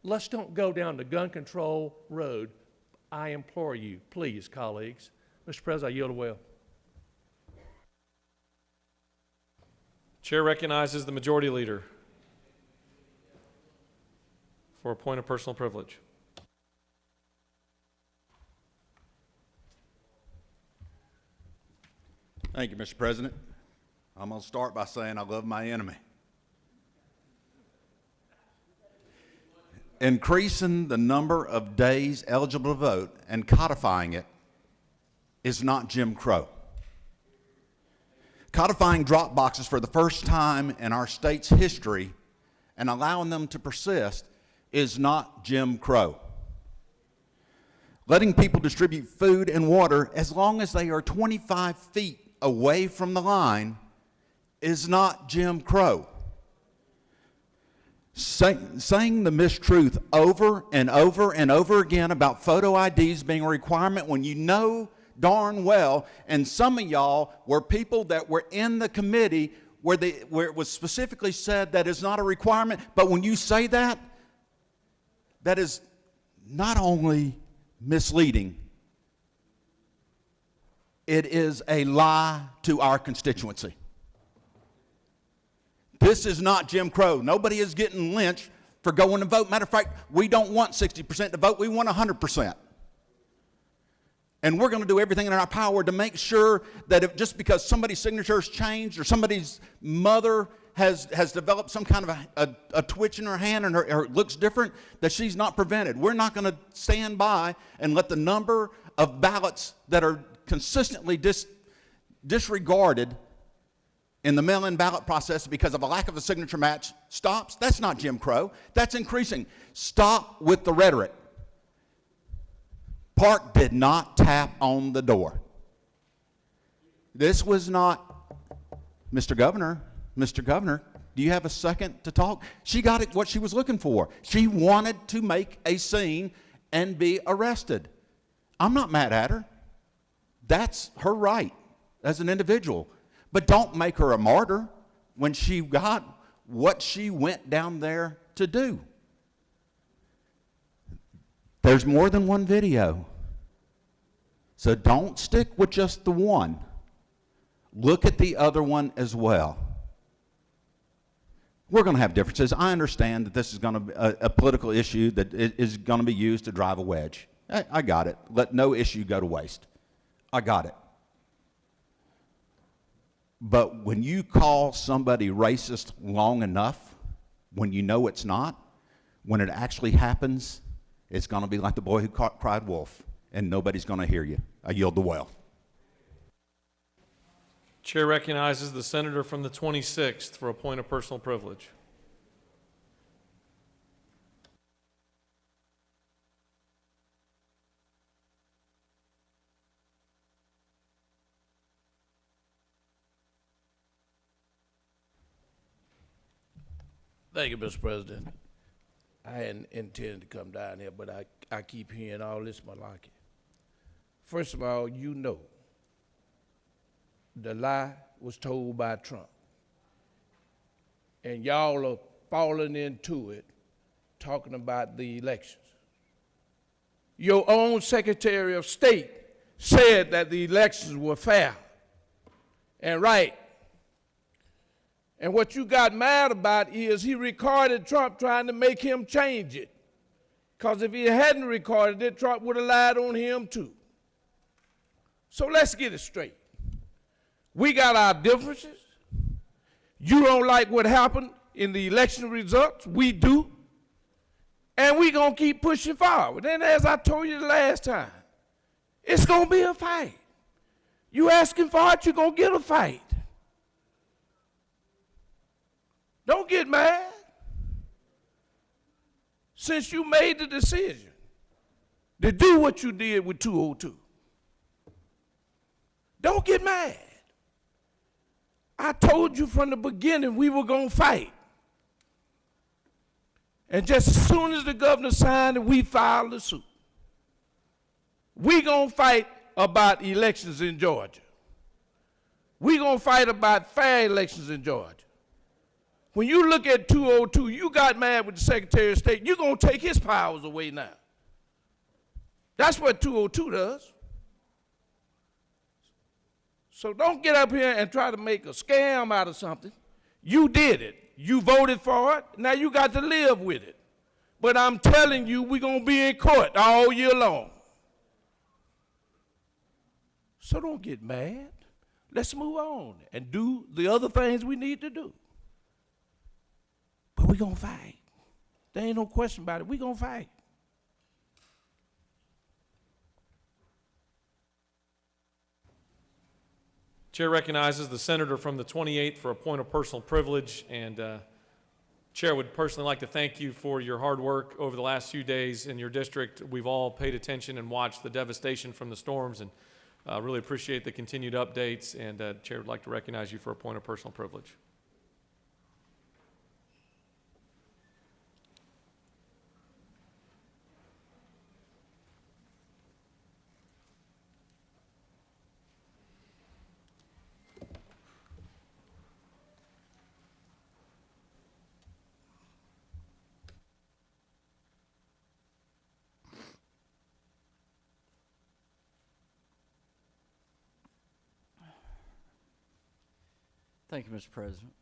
Let's don't go down the gun control road. I implore you, please, colleagues. Mr. President, I yield the will. Chair recognizes the majority leader for a point of personal privilege. Thank you, Mr. President. I'm going to start by saying I love my enemy. Increasing the number of days eligible to vote and codifying it is not Jim Crow. Codifying drop boxes for the first time in our state's history and allowing them to persist is not Jim Crow. Letting people distribute food and water as long as they are 25 feet away from the line is not Jim Crow. Saying the mistruth over and over and over again about photo IDs being a requirement when you know darn well, and some of y'all were people that were in the committee where it was specifically said that is not a requirement, but when you say that, that is not only misleading, it is a lie to our constituency. This is not Jim Crow. Nobody is getting lynched for going to vote. Matter of fact, we don't want 60% to vote. We want 100%. And we're going to do everything in our power to make sure that if just because somebody's signature has changed or somebody's mother has developed some kind of a twitch in her hand and or looks different, that she's not prevented. We're not going to stand by and let the number of ballots that are consistently disregarded in the mail-in ballot process because of a lack of a signature match stops. That's not Jim Crow. That's increasing. Stop with the rhetoric. Park did not tap on the door. This was not, Mr. Governor, do you have a second to talk? She got it what she was looking for. She wanted to make a scene and be arrested. I'm not mad at her. That's her right as an individual. But don't make her a martyr when she got what she went down there to do. There's more than one video. So don't stick with just the one. Look at the other one as well. We're going to have differences. I understand that this is going to be a political issue that is going to be used to drive a wedge. I got it. Let no issue go to waste. I got it. But when you call somebody racist long enough, when you know it's not, when it actually happens, it's going to be like the boy who cried wolf, and nobody's going to hear you. I yield the well. Chair recognizes the senator from the 26th for a point of personal privilege. Thank you, Mr. President. I hadn't intended to come down here, but I keep hearing all this malarkey. First of all, you know the lie was told by Trump. And y'all are falling into it, talking about the elections. Your own Secretary of State said that the elections were fair and right. And what you got mad about is he recorded Trump trying to make him change it. Because if he hadn't recorded it, Trump would have lied on him too. So let's get it straight. We got our differences. You don't like what happened in the election results. We do. And we're going to keep pushing forward. And as I told you the last time, it's going to be a fight. You asking for it, you're going to get a fight. Don't get mad. Since you made the decision to do what you did with 202, don't get mad. I told you from the beginning we were going to fight. And just as soon as the governor signed it, we filed the suit. We're going to fight about elections in Georgia. We're going to fight about fair elections in Georgia. When you look at 202, you got mad with the Secretary of State. You're going to take his powers away now. That's what 202 does. So don't get up here and try to make a scam out of something. You did it. You voted for it. Now you got to live with it. But I'm telling you, we're going to be in court all year long. So don't get mad. Let's move on and do the other things we need to do. But we're going to fight. There ain't no question about it. We're going to fight. Chair recognizes the senator from the 28th for a point of personal privilege, and Chair would personally like to thank you for your hard work over the last few days in your district. We've all paid attention and watched the devastation from the storms, and really appreciate the continued updates, and Chair would like to recognize you for a point of personal privilege. Thank you, Mr. President.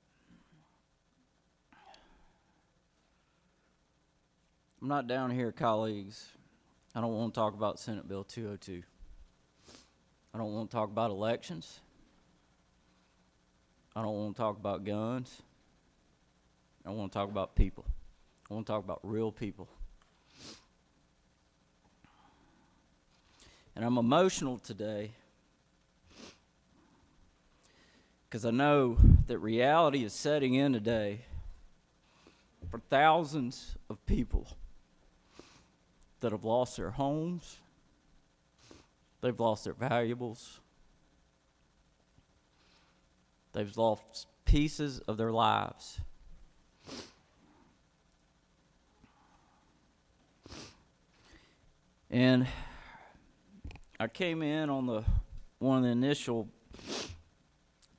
I'm not down here, colleagues. I don't want to talk about Senate Bill 202. I don't want to talk about elections. I don't want to talk about guns. I want to talk about people. I want to talk about real people. And I'm emotional today because I know that reality is setting in today for thousands of people that have lost their homes, they've lost their valuables, they've lost pieces of their lives. And I came in on one of the initial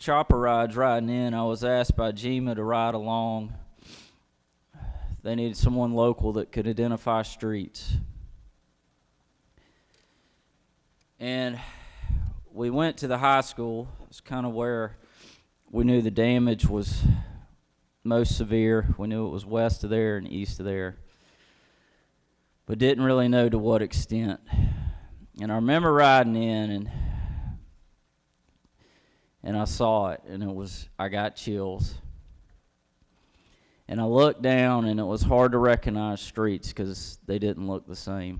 chopper rides riding in, I was asked by GEMA to ride along. They needed someone local that could identify streets. And we went to the high school. It's kind of where we knew the damage was most severe. We knew it was west of there and east of there, but didn't really know to what extent. And I remember riding in, and I saw it, and I got chills. And I looked down, and it was hard to recognize streets because they didn't look the same.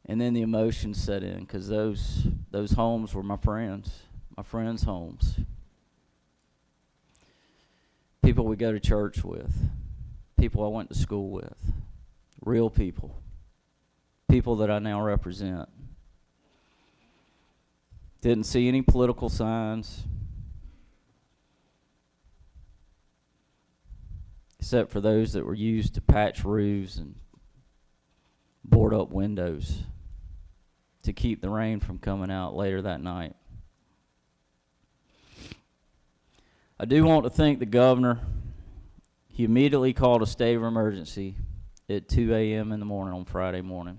And then the emotion set in because those homes were my friends' homes. People we go to church with, people I went to school with, real people, people that I now represent. Didn't see any political signs, except for those that were used to patch roofs and board up windows to keep the rain from coming out later that night. I do want to thank the governor. He immediately called a state of emergency at 2 a.m. in the morning on Friday morning.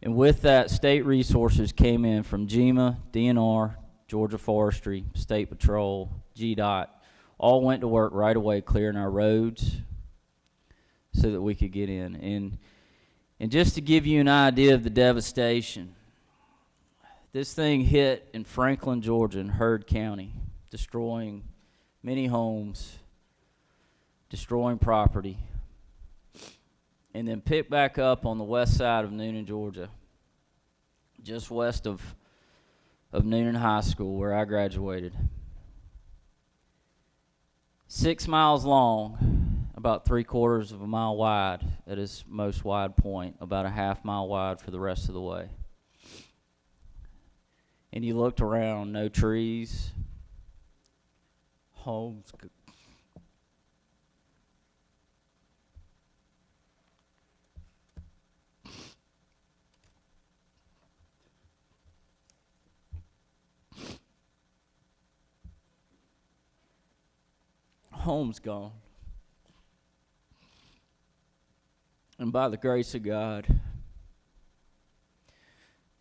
And with that, state resources came in from GEMA, DNR, Georgia Forestry, State Patrol, GDOT, all went to work right away clearing our roads so that we could get in. And just to give you an idea of the devastation, this thing hit in Franklin, Georgia, in Heard County, destroying many homes, destroying property, and then picked back up on the west side of Noonan, Georgia, just west of Noonan High School, where I graduated. 6 miles long, about 3/4 of a mile wide at its most wide point, about a half mile wide for the rest of the way. And you looked around, no trees, homes. Homes gone. And by the grace of God,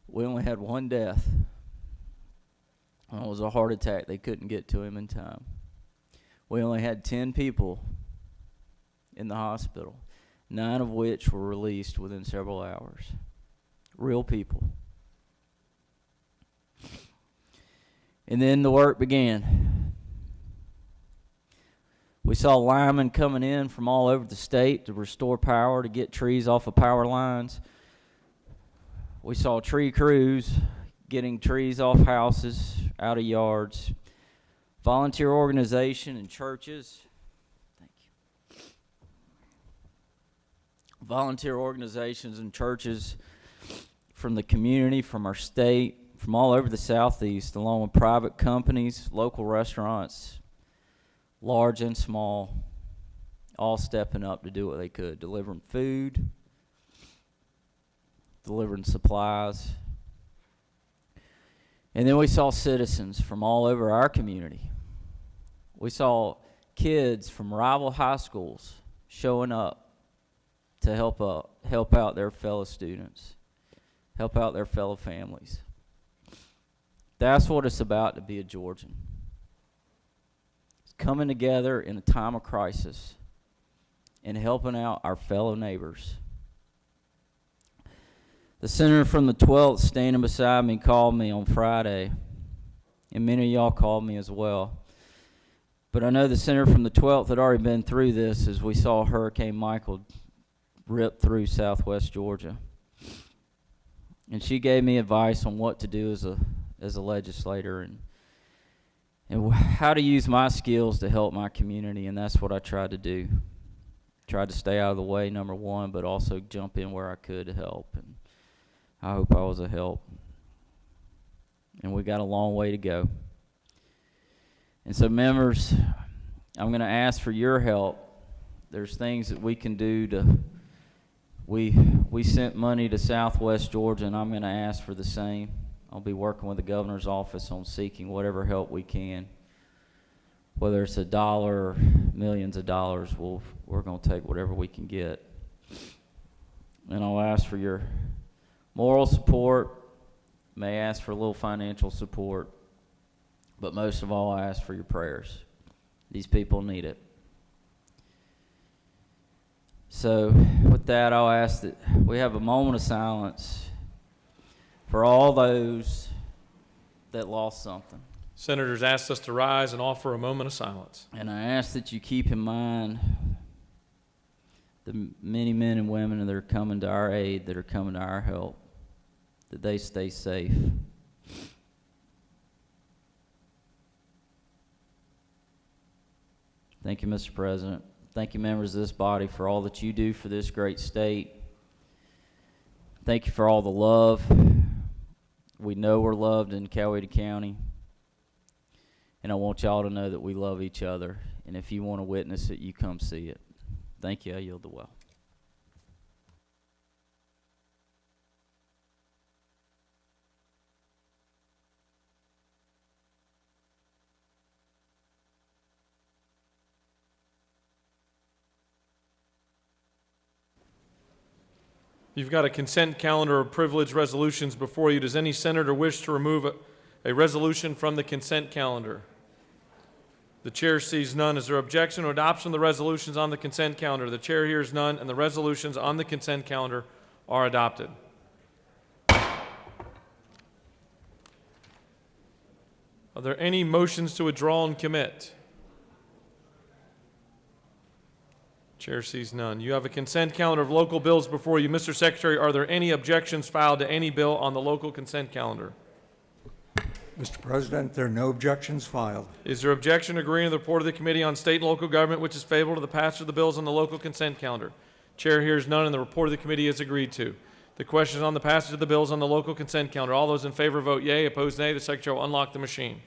we only had one death. And it was a heart attack. They couldn't get to him in time. We only had 10 people in the hospital, 9 of which were released within several hours. Real people. And then the work began. We saw linemen coming in from all over the state to restore power, to get trees off of power lines. We saw tree crews getting trees off houses, out of yards. Volunteer organization and churches. Thank you. Volunteer organizations and churches from the community, from our state, from all over the Southeast, along with private companies, local restaurants, large and small, all stepping up to do what they could, delivering food, delivering supplies. And then we saw citizens from all over our community. We saw kids from rival high schools showing up to help out their fellow students, help out their fellow families. That's what it's about to be a Georgian. Coming together in a time of crisis and helping out our fellow neighbors. The senator from the 12th standing beside me called me on Friday, and many of y'all called me as well. But I know the senator from the 12th had already been through this as we saw Hurricane Michael rip through southwest Georgia. And she gave me advice on what to do as a legislator and how to use my skills to help my community, and that's what I tried to do. Tried to stay out of the way, number one, but also jump in where I could to help, and I hope I was a help. And we got a long way to go. And so, members, I'm going to ask for your help. There's things that we can do to, we we sent money to Southwest Georgia, and I'm going to ask for the same. I'll be working with the governor's office on seeking whatever help we can. Whether it's $1 or millions of dollars, we're going to take whatever we can get. And I'll ask for your moral support, may ask for a little financial support, but most of all, I ask for your prayers. These people need it. So with that, I'll ask that we have a moment of silence for all those that lost something. Senators asked us to rise and offer a moment of silence. And I ask that you keep in mind the many men and women that are coming to our aid, that are coming to our help, that they stay safe. Thank you, Mr. President. Thank you, members of this body, for all that you do for this great state. Thank you for all the love. We know we're loved in Coweta County. And I want y'all to know that we love each other. And if you want to witness it, you come see it. Thank you. I yield the well. You've got a consent calendar of privileged resolutions before you. Does any senator wish to remove a resolution from the consent calendar? The chair sees none. Is there objection or adoption of the resolutions on the consent calendar? The chair hears none, and the resolutions on the consent calendar are adopted. Are there any motions to withdraw and commit? Chair sees none. You have a consent calendar of local bills before you. Mr. Secretary, are there any objections filed to any bill on the local consent calendar? Mr. President, there are no objections filed. Is there objection to agreeing to the report of the Committee on State and Local Government, which is favorable to the passage of the bills on the local consent calendar? Chair hears none, and the report of the committee is agreed to. The question is on the passage of the bills on the local consent calendar. All those in favor vote yea. Opposed, nay. The Secretary will unlock the machine.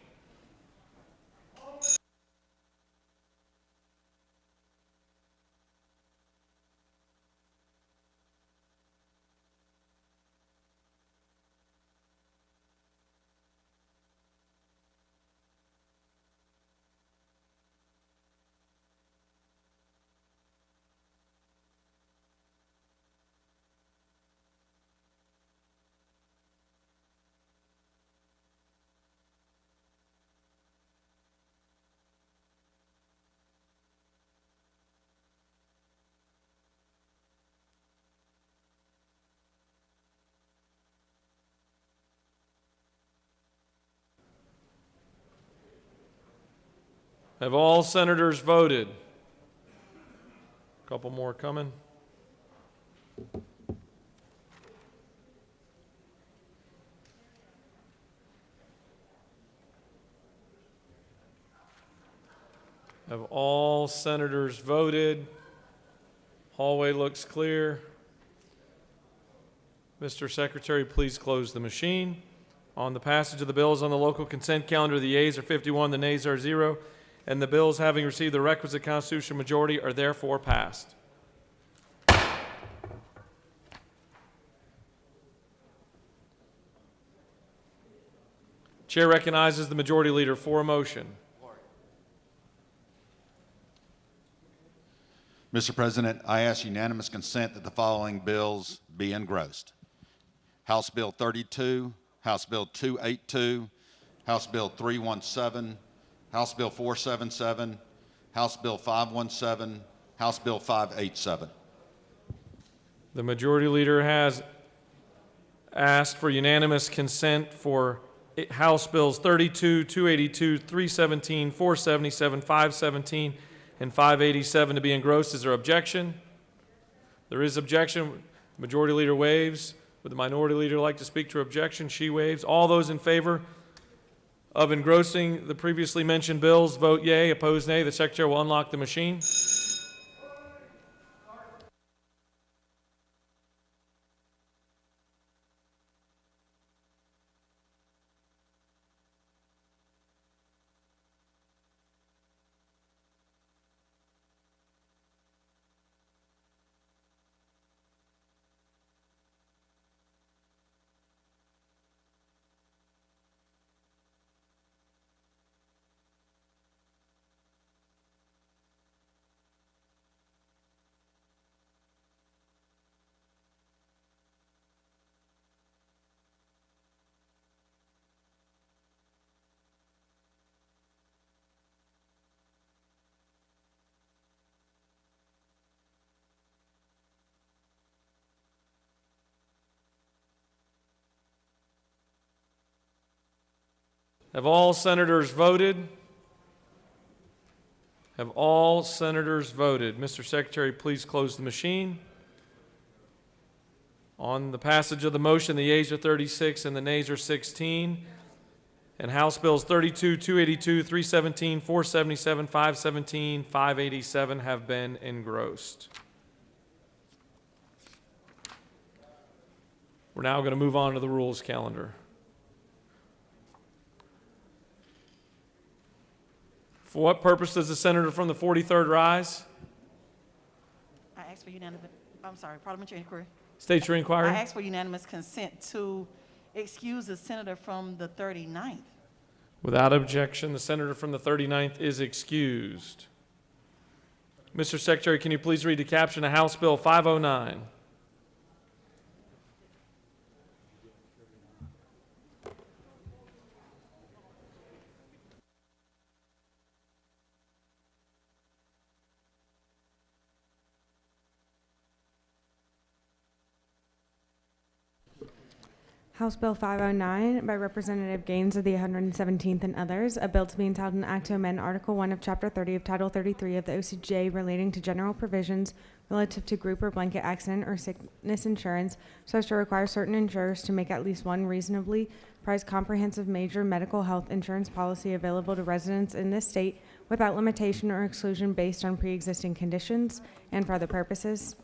Have all senators voted? A couple more coming. Have all senators voted? Hallway looks clear. Mr. Secretary, please close the machine. On the passage of the bills on the local consent calendar, the yeas are 51, the nays are 0. And the bills, having received the requisite constitutional majority, are therefore passed. Chair recognizes the majority leader for a motion. Mr. President, I ask unanimous consent that the following bills be engrossed. House Bill 32, House Bill 282, House Bill 317, House Bill 477, House Bill 517, House Bill 587. The majority leader has asked for unanimous consent for House Bills 32, 282, 317, 477, 517, and 587 to be engrossed. Is there objection? There is objection. The majority leader waives. Would the minority leader like to speak to her objection? She waives. All those in favor of engrossing the previously mentioned bills, vote yea. Opposed, nay. The Secretary will unlock the machine. Have all senators voted? Have all senators voted? Mr. Secretary, please close the machine. On the passage of the motion, the yeas are 36 and the nays are 16. And House Bills 32, 282, 317, 477, 517, 587 have been engrossed. We're now going to move on to the rules calendar. For what purpose does the senator from the 43rd rise? I ask for unanimous, I'm sorry, parliamentary inquiry. State your inquiry. I ask for unanimous consent to excuse the senator from the 39th. Without objection, the senator from the 39th is excused. Mr. Secretary, can you please read the caption of House Bill 509? House Bill 509 by Representative Gaines of the 117th and others, a bill to be entitled an act to amend Article 1 of Chapter 30 of Title 33 of the OCGA relating to general provisions relative to group or blanket accident or sickness insurance so as to require certain insurers to make at least one reasonably priced comprehensive major medical health insurance policy available to residents in this state without limitation or exclusion based on pre-existing conditions and for other purposes.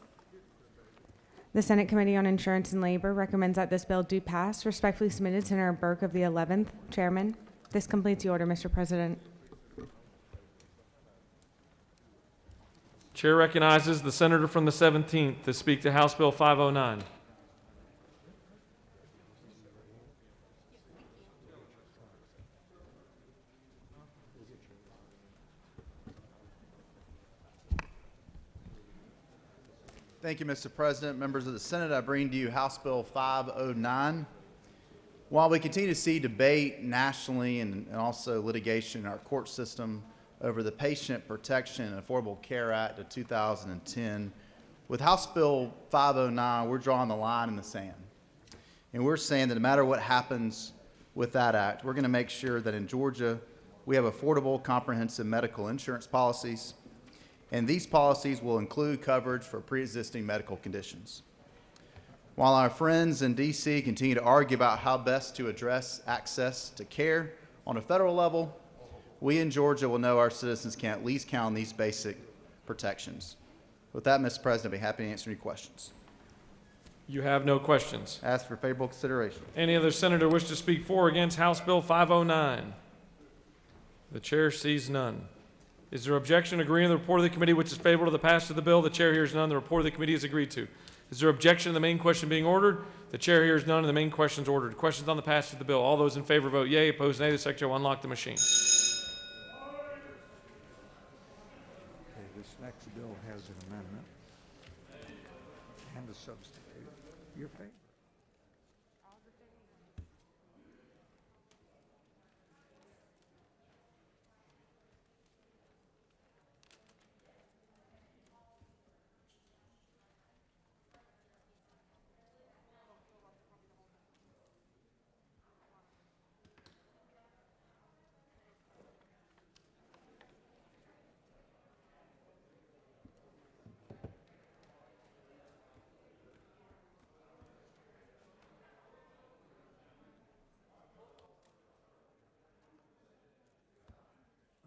The Senate Committee on Insurance and Labor recommends that this bill do pass. Respectfully submitted, Senator Burke of the 11th. Chairman, this completes the order, Mr. President. Chair recognizes the senator from the 17th to speak to House Bill 509. Thank you, Mr. President. Members of the Senate, I bring to you House Bill 509. While we continue to see debate nationally and also litigation in our court system over the Patient Protection and Affordable Care Act of 2010, with House Bill 509, we're drawing the line in the sand. And we're saying that no matter what happens with that act, we're going to make sure that in Georgia we have affordable, comprehensive medical insurance policies. And these policies will include coverage for pre-existing medical conditions. While our friends in D.C. continue to argue about how best to address access to care on a federal level, we in Georgia will know our citizens can at least count on these basic protections. With that, Mr. President, I'd be happy to answer any questions. You have no questions. Ask for favorable consideration. Any other senator wish to speak for or against House Bill 509? The chair sees none. Is there objection agreeing to the report of the committee which is favorable to the passage of the bill? The chair hears none. The report of the committee is agreed to. Is there objection to the main question being ordered? The chair hears none and the main question is ordered. Questions on the passage of the bill? All those in favor vote yea. Opposed nay. The secretary will unlock the machine. Okay, this next bill has an amendment and a substitute. Your favor?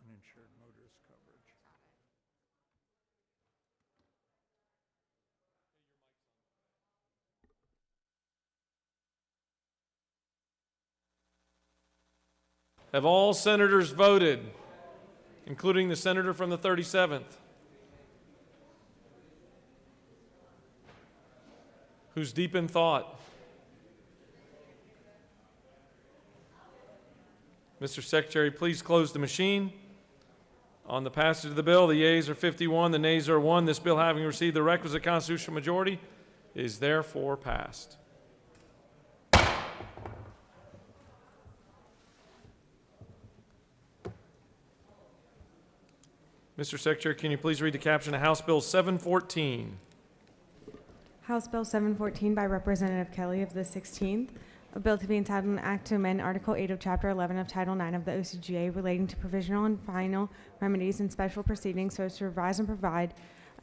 Uninsured motorist coverage. Have all senators voted, including the senator from the 37th? Who's deep in thought? Mr. Secretary, please close the machine. On the passage of the bill, the yeas are 51, the nays are 1. This bill, having received the requisite constitutional majority, is therefore passed. Mr. Secretary, can you please read the caption of House Bill 714? House Bill 714 by Representative Kelly of the 16th, A bill to be entitled an act to amend Article 8 of Chapter 11 of Title 9 of the OCGA relating to provisional and final remedies and special proceedings so as to revise and provide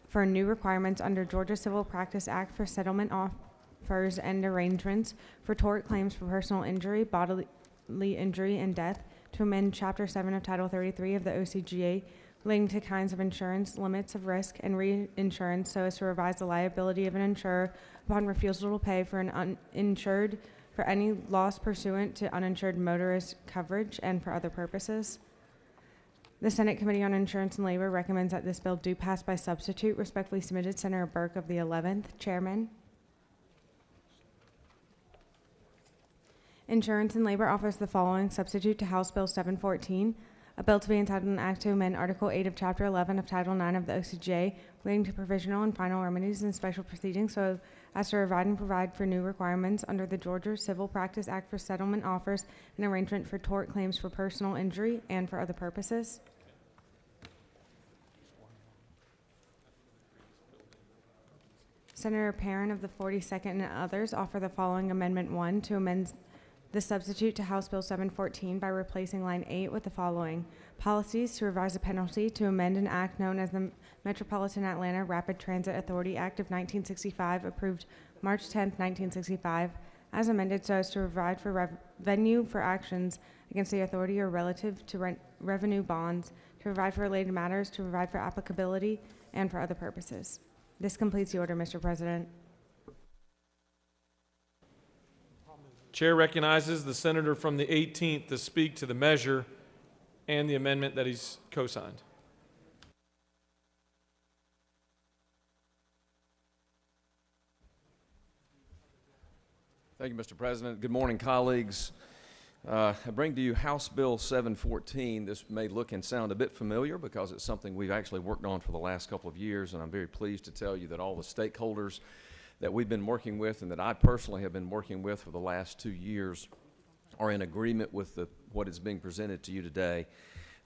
for new requirements under Georgia Civil Practice Act for settlement offers and arrangements for tort claims for personal injury, bodily injury, and death, to amend Chapter 7 of Title 33 of the OCGA relating to kinds of insurance, limits of risk, and reinsurance so as to revise the liability of an insurer upon refusal to pay for an uninsured for any loss pursuant to uninsured motorist coverage and for other purposes. The Senate Committee on Insurance and Labor recommends that this bill do pass by substitute. Respectfully submitted, Senator Burke of the 11th. Chairman. Insurance and Labor offers the following substitute to House Bill 714, a bill to be entitled an act to amend Article 8 of Chapter 11 of Title 9 of the OCGA relating to provisional and final remedies and special proceedings so as to provide and provide for new requirements under the Georgia Civil Practice Act for settlement offers and arrangement for tort claims for personal injury and for other purposes. Senator Perrin of the 42nd and others offer the following Amendment 1 to amend the substitute to House Bill 714 by replacing line 8 with the following: policies to revise a penalty to amend an act known as the Metropolitan Atlanta Rapid Transit Authority Act of 1965, approved March 10, 1965, as amended so as to provide for venue for actions against the authority or relative to revenue bonds, to provide for related matters, to provide for applicability, and for other purposes. This completes the order, Mr. President. Chair recognizes the senator from the 18th to speak to the measure and the amendment that he's co-signed. Thank you, Mr. President. Good morning, colleagues. I bring to you House Bill 714. This may look and sound a bit familiar because it's something we've actually worked on for the last couple of years, and I'm very pleased to tell you that all the stakeholders that we've been working with and that I personally have been working with for the last 2 years are in agreement with what is being presented to you today.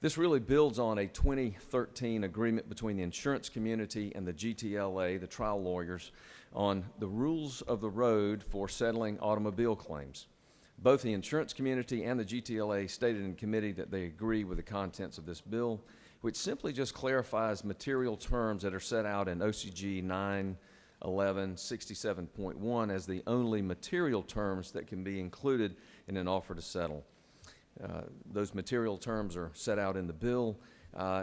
This really builds on a 2013 agreement between the insurance community and the GTLA, the trial lawyers, on the rules of the road for settling automobile claims. Both the insurance community and the GTLA stated in committee that they agree with the contents of this bill, which simply just clarifies material terms that are set out in OCG 91167.1 as the only material terms that can be included in an offer to settle. Those material terms are set out in the bill.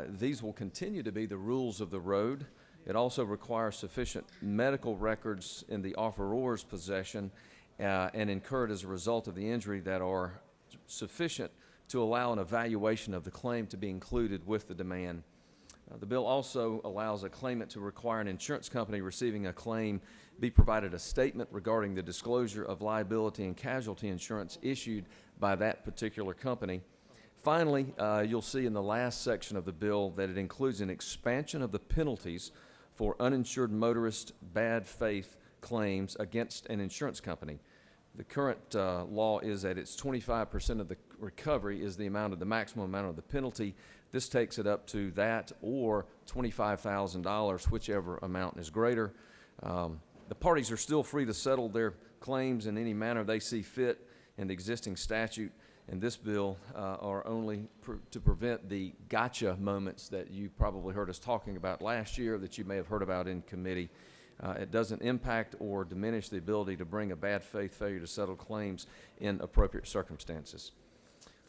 These will continue to be the rules of the road. It also requires sufficient medical records in the offeror's possession and incurred as a result of the injury that are sufficient to allow an evaluation of the claim to be included with the demand. The bill also allows a claimant to require an insurance company receiving a claim be provided a statement regarding the disclosure of liability and casualty insurance issued by that particular company. Finally, you'll see in the last section of the bill that it includes an expansion of the penalties for uninsured motorist bad faith claims against an insurance company. The current law is that it's 25% of the recovery is the maximum amount of the penalty. This takes it up to that or $25,000, whichever amount is greater. The parties are still free to settle their claims in any manner they see fit in the existing statute, and this bill are only to prevent the gotcha moments that you probably heard us talking about last year, that you may have heard about in committee. It doesn't impact or diminish the ability to bring a bad faith failure to settle claims in appropriate circumstances.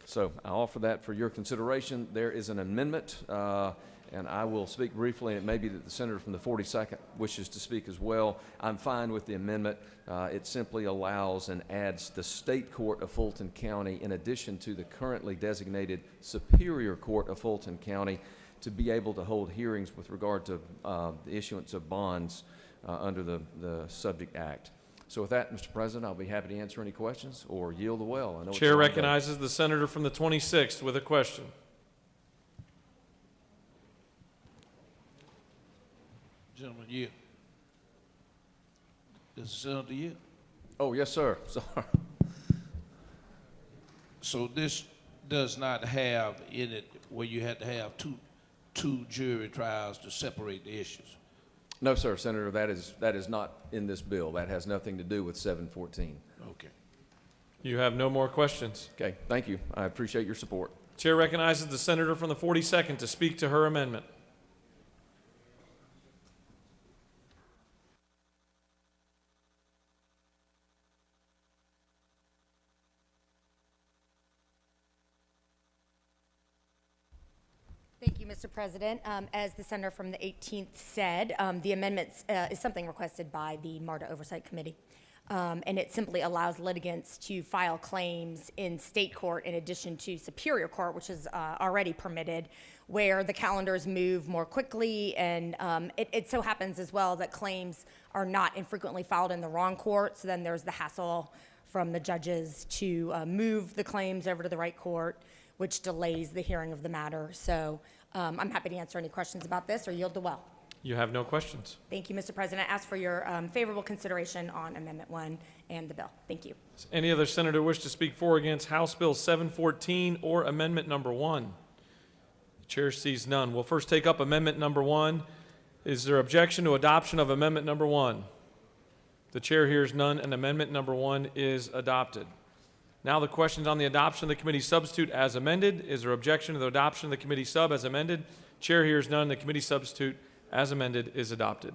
So I offer that for your consideration. There is an amendment, and I will speak briefly, and it may be that the senator from the 42nd wishes to speak as well. I'm fine with the amendment. It simply allows and adds the State Court of Fulton County in addition to the currently designated Superior Court of Fulton County to be able to hold hearings with regard to the issuance of bonds under the subject act. So with that, Mr. President, I'll be happy to answer any questions or yield the well. I know Chair recognizes the senator from the 26th with a question. Gentleman, you. This is Senator you. Oh, yes, sir. Sorry. So this does not have in it where you had to have two jury trials to separate the issues. No, sir, Senator, that is not in this bill. That has nothing to do with 714. Okay. You have no more questions. Okay, thank you. I appreciate your support. Chair recognizes the senator from the 42nd to speak to her amendment. Thank you, Mr. President. As the senator from the 18th said, the amendment is something requested by the MARTA Oversight Committee. And it simply allows litigants to file claims in state court in addition to Superior Court, which is already permitted, where the calendars move more quickly. And it so happens as well that claims are not infrequently filed in the wrong court. So then there's the hassle from the judges to move the claims over to the right court, which delays the hearing of the matter. So I'm happy to answer any questions about this or yield the well. You have no questions. Thank you, Mr. President. I ask for your favorable consideration on Amendment 1 and the bill. Thank you. Does any other senator wish to speak for or against House Bill 714 or Amendment number 1? The chair sees none. We'll first take up Amendment number 1. Is there objection to adoption of Amendment number 1? The chair hears none, and Amendment number 1 is adopted. Now the questions on the adoption of the committee substitute as amended. Is there objection to the adoption of the committee sub as amended? Chair hears none. The committee substitute as amended is adopted.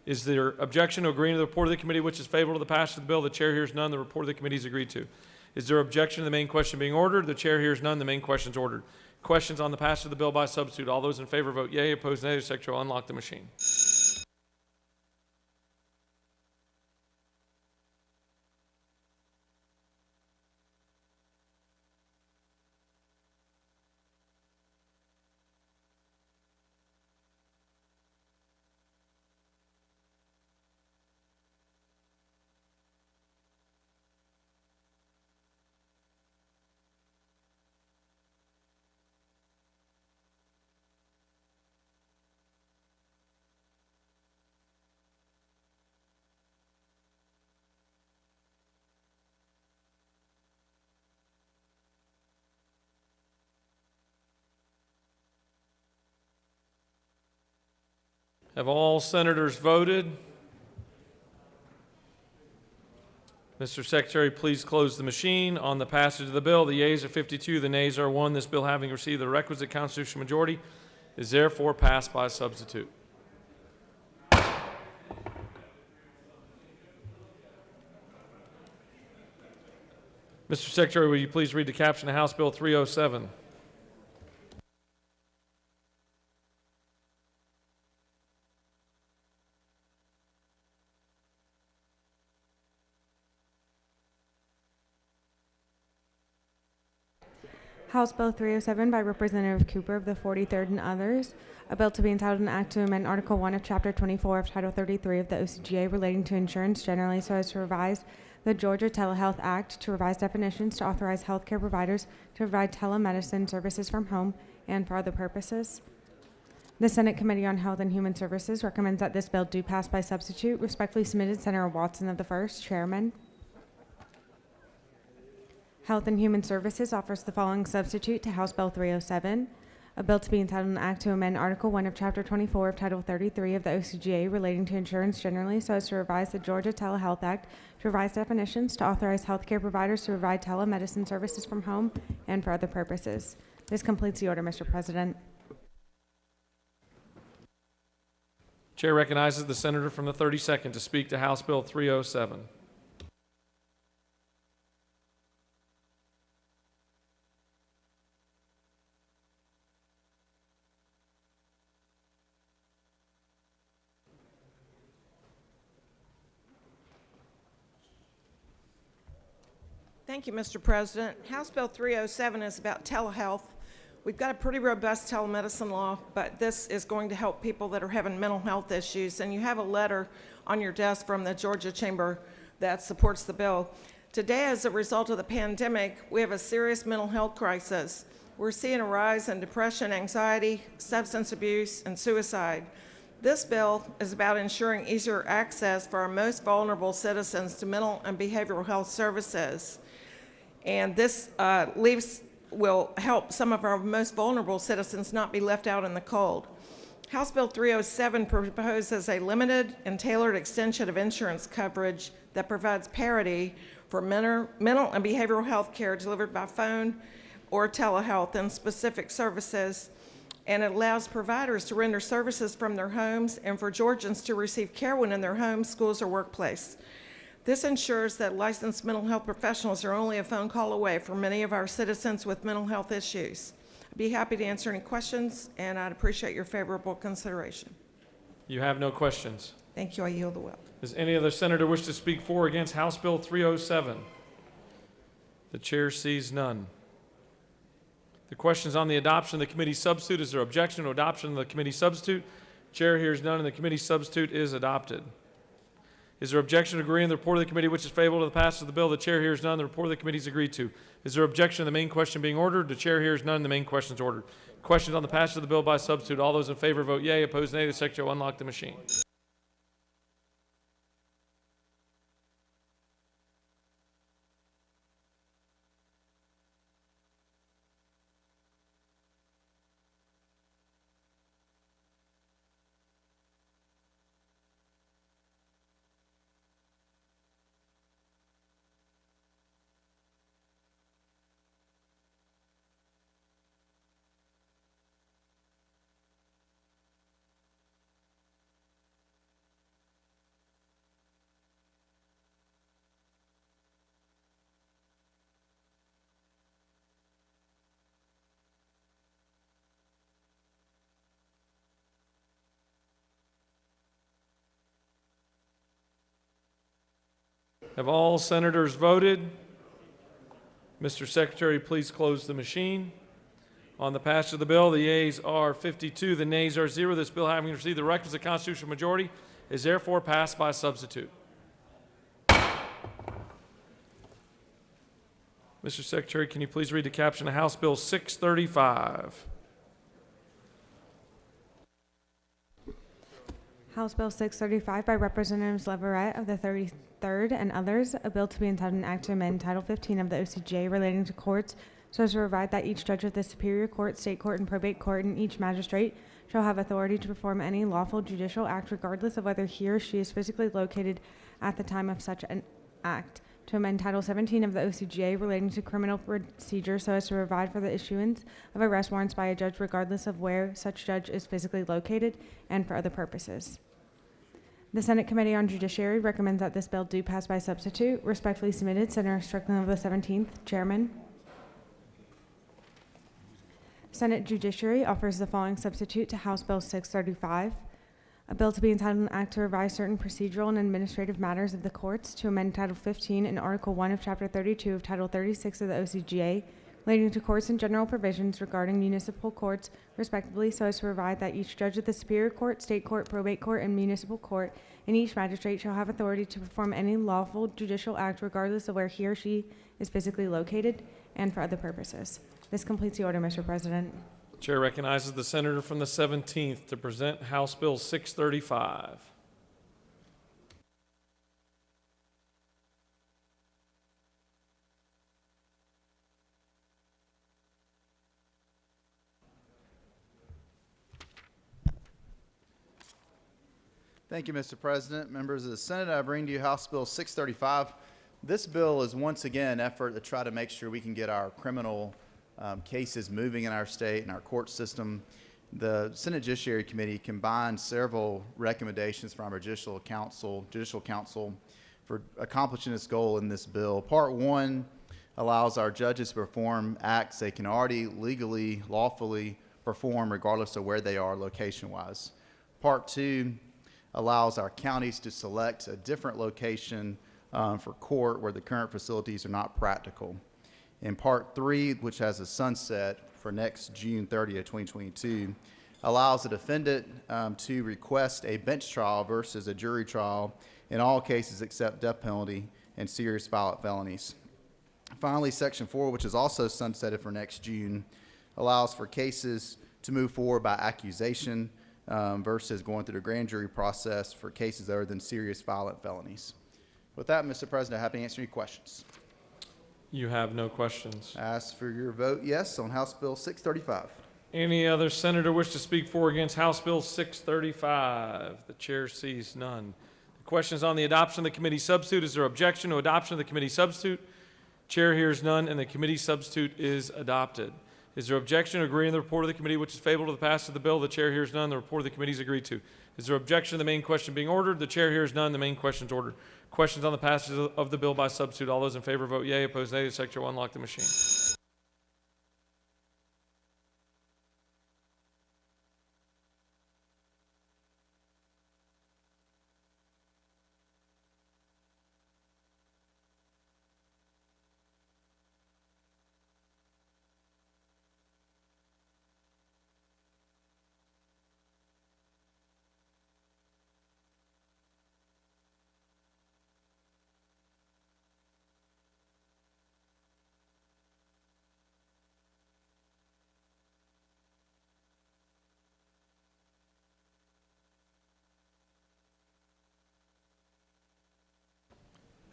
Is there objection to agreeing to the report of the committee which is favorable to the passage of the bill? The chair hears none. The report of the committee is agreed to. Is there objection to the main question being ordered? The chair hears none. The main question is ordered. Questions on the passage of the bill by substitute. All those in favor vote yea. Opposed nay. The secretary will unlock the machine. Have all senators voted? Mr. Secretary, please close the machine. On the passage of the bill, the yeas are 52, the nays are 1. This bill, having received the requisite constitutional majority, is therefore passed by substitute. Mr. Secretary, will you please read the caption of House Bill 307? House Bill 307 by Representative Cooper of the 43rd and others, a bill to be entitled an act to amend Article 1 of Chapter 24 of Title 33 of the OCGA relating to insurance generally so as to revise the Georgia Telehealth Act, to revise definitions, to authorize healthcare providers to provide telemedicine services from home and for other purposes. The Senate Committee on Health and Human Services recommends that this bill do pass by substitute. Respectfully submitted, Senator Watson of the 1st, Chairman. Health and Human Services offers the following substitute to House Bill 307, a bill to be entitled an act to amend Article 1 of Chapter 24 of Title 33 of the OCGA relating to insurance generally so as to revise the Georgia Telehealth Act, to revise definitions, to authorize healthcare providers to provide telemedicine services from home and for other purposes. This completes the order, Mr. President. Chair recognizes the senator from the 32nd to speak to House Bill 307. Thank you, Mr. President. House Bill 307 is about telehealth. We've got a pretty robust telemedicine law, but this is going to help people that are having mental health issues. And you have a letter on your desk from the Georgia Chamber that supports the bill. Today, as a result of the pandemic, we have a serious mental health crisis. We're seeing a rise in depression, anxiety, substance abuse, and suicide. This bill is about ensuring easier access for our most vulnerable citizens to mental and behavioral health services. And this will help some of our most vulnerable citizens not be left out in the cold. House Bill 307 proposes a limited and tailored extension of insurance coverage that provides parity for mental and behavioral health care delivered by phone or telehealth and specific services, and it allows providers to render services from their homes and for Georgians to receive care when in their homes, schools, or workplace. This ensures that licensed mental health professionals are only a phone call away for many of our citizens with mental health issues. I'd be happy to answer any questions, and I'd appreciate your favorable consideration. You have no questions. Thank you. I yield the will. Does any other senator wish to speak for or against House Bill 307? The chair sees none. The question is on the adoption of the committee substitute. Is there objection to adoption of the committee substitute? Chair hears none, and the committee substitute is adopted. Is there objection to agreeing the report of the committee which is favorable to the passage of the bill? The chair hears none. The report of the committee is agreed to. Is there objection to the main question being ordered? The chair hears none. The main question is ordered. Questions on the passage of the bill by substitute. All those in favor vote yea. Opposed, nay. The secretary will unlock the machine. Have all senators voted? Mr. Secretary, please close the machine. On the passage of the bill, the yeas are 52, the nays are 0. This bill, having received the requisite constitutional majority, is therefore passed by substitute. Mr. Secretary, can you please read the caption of House Bill 635? House Bill 635 by Representatives Leverett of the 33rd and others, a bill to be entitled an act to amend Title 15 of the OCGA relating to courts so as to provide that each judge of the Superior Court, State Court, and Probate Court and each magistrate shall have authority to perform any lawful judicial act regardless of whether he or she is physically located at the time of such an act, to amend Title 17 of the OCGA relating to criminal procedure so as to provide for the issuance of arrest warrants by a judge regardless of where such judge is physically located, and for other purposes. The Senate Committee on Judiciary recommends that this bill do pass by substitute. Respectfully submitted, Senator Strickland of the 17th, Chairman. Senate Judiciary offers the following substitute to House Bill 635. A bill to be entitled an act to revise certain procedural and administrative matters of the courts, to amend Title 15 and Article 1 of Chapter 32 of Title 36 of the OCGA, relating to courts and general provisions regarding municipal courts, respectively, so as to provide that each judge of the Superior Court, State Court, Probate Court, and Municipal Court, and each magistrate shall have authority to perform any lawful judicial act regardless of where he or she is physically located, and for other purposes. This completes the order, Mr. President. Chair recognizes the senator from the 17th to present House Bill 635. Thank you, Mr. President. Members of the Senate, I bring to you House Bill 635. This bill is once again an effort to try to make sure we can get our criminal cases moving in our state and our court system. The Senate Judiciary Committee combined several recommendations from our judicial council for accomplishing this goal in this bill. Part 1 allows our judges to perform acts they can already legally, lawfully perform regardless of where they are location-wise. Part 2 allows our counties to select a different location for court where the current facilities are not practical. And Part 3, which has a sunset for next June 30th, 2022, allows the defendant to request a bench trial versus a jury trial in all cases except death penalty and serious violent felonies. Finally, Section 4, which is also sunsetted for next June, allows for cases to move forward by accusation versus going through the grand jury process for cases other than serious violent felonies. With that, Mr. President, I'm happy to answer any questions. You have no questions. I ask for your vote yes on House Bill 635. Any other senator wish to speak for or against House Bill 635? The chair sees none. Questions on the adoption of the committee substitute. Is there objection to adoption of the committee substitute? Chair hears none, and the committee substitute is adopted. Is there objection to agreeing to the report of the committee which is favorable to the passage of the bill? The chair hears none. The report of the committee is agreed to. Is there objection to the main question being ordered? The chair hears none. The main question is ordered. Questions on the passage of the bill by substitute. All those in favor vote yea. Opposed, nay. The secretary will unlock the machine.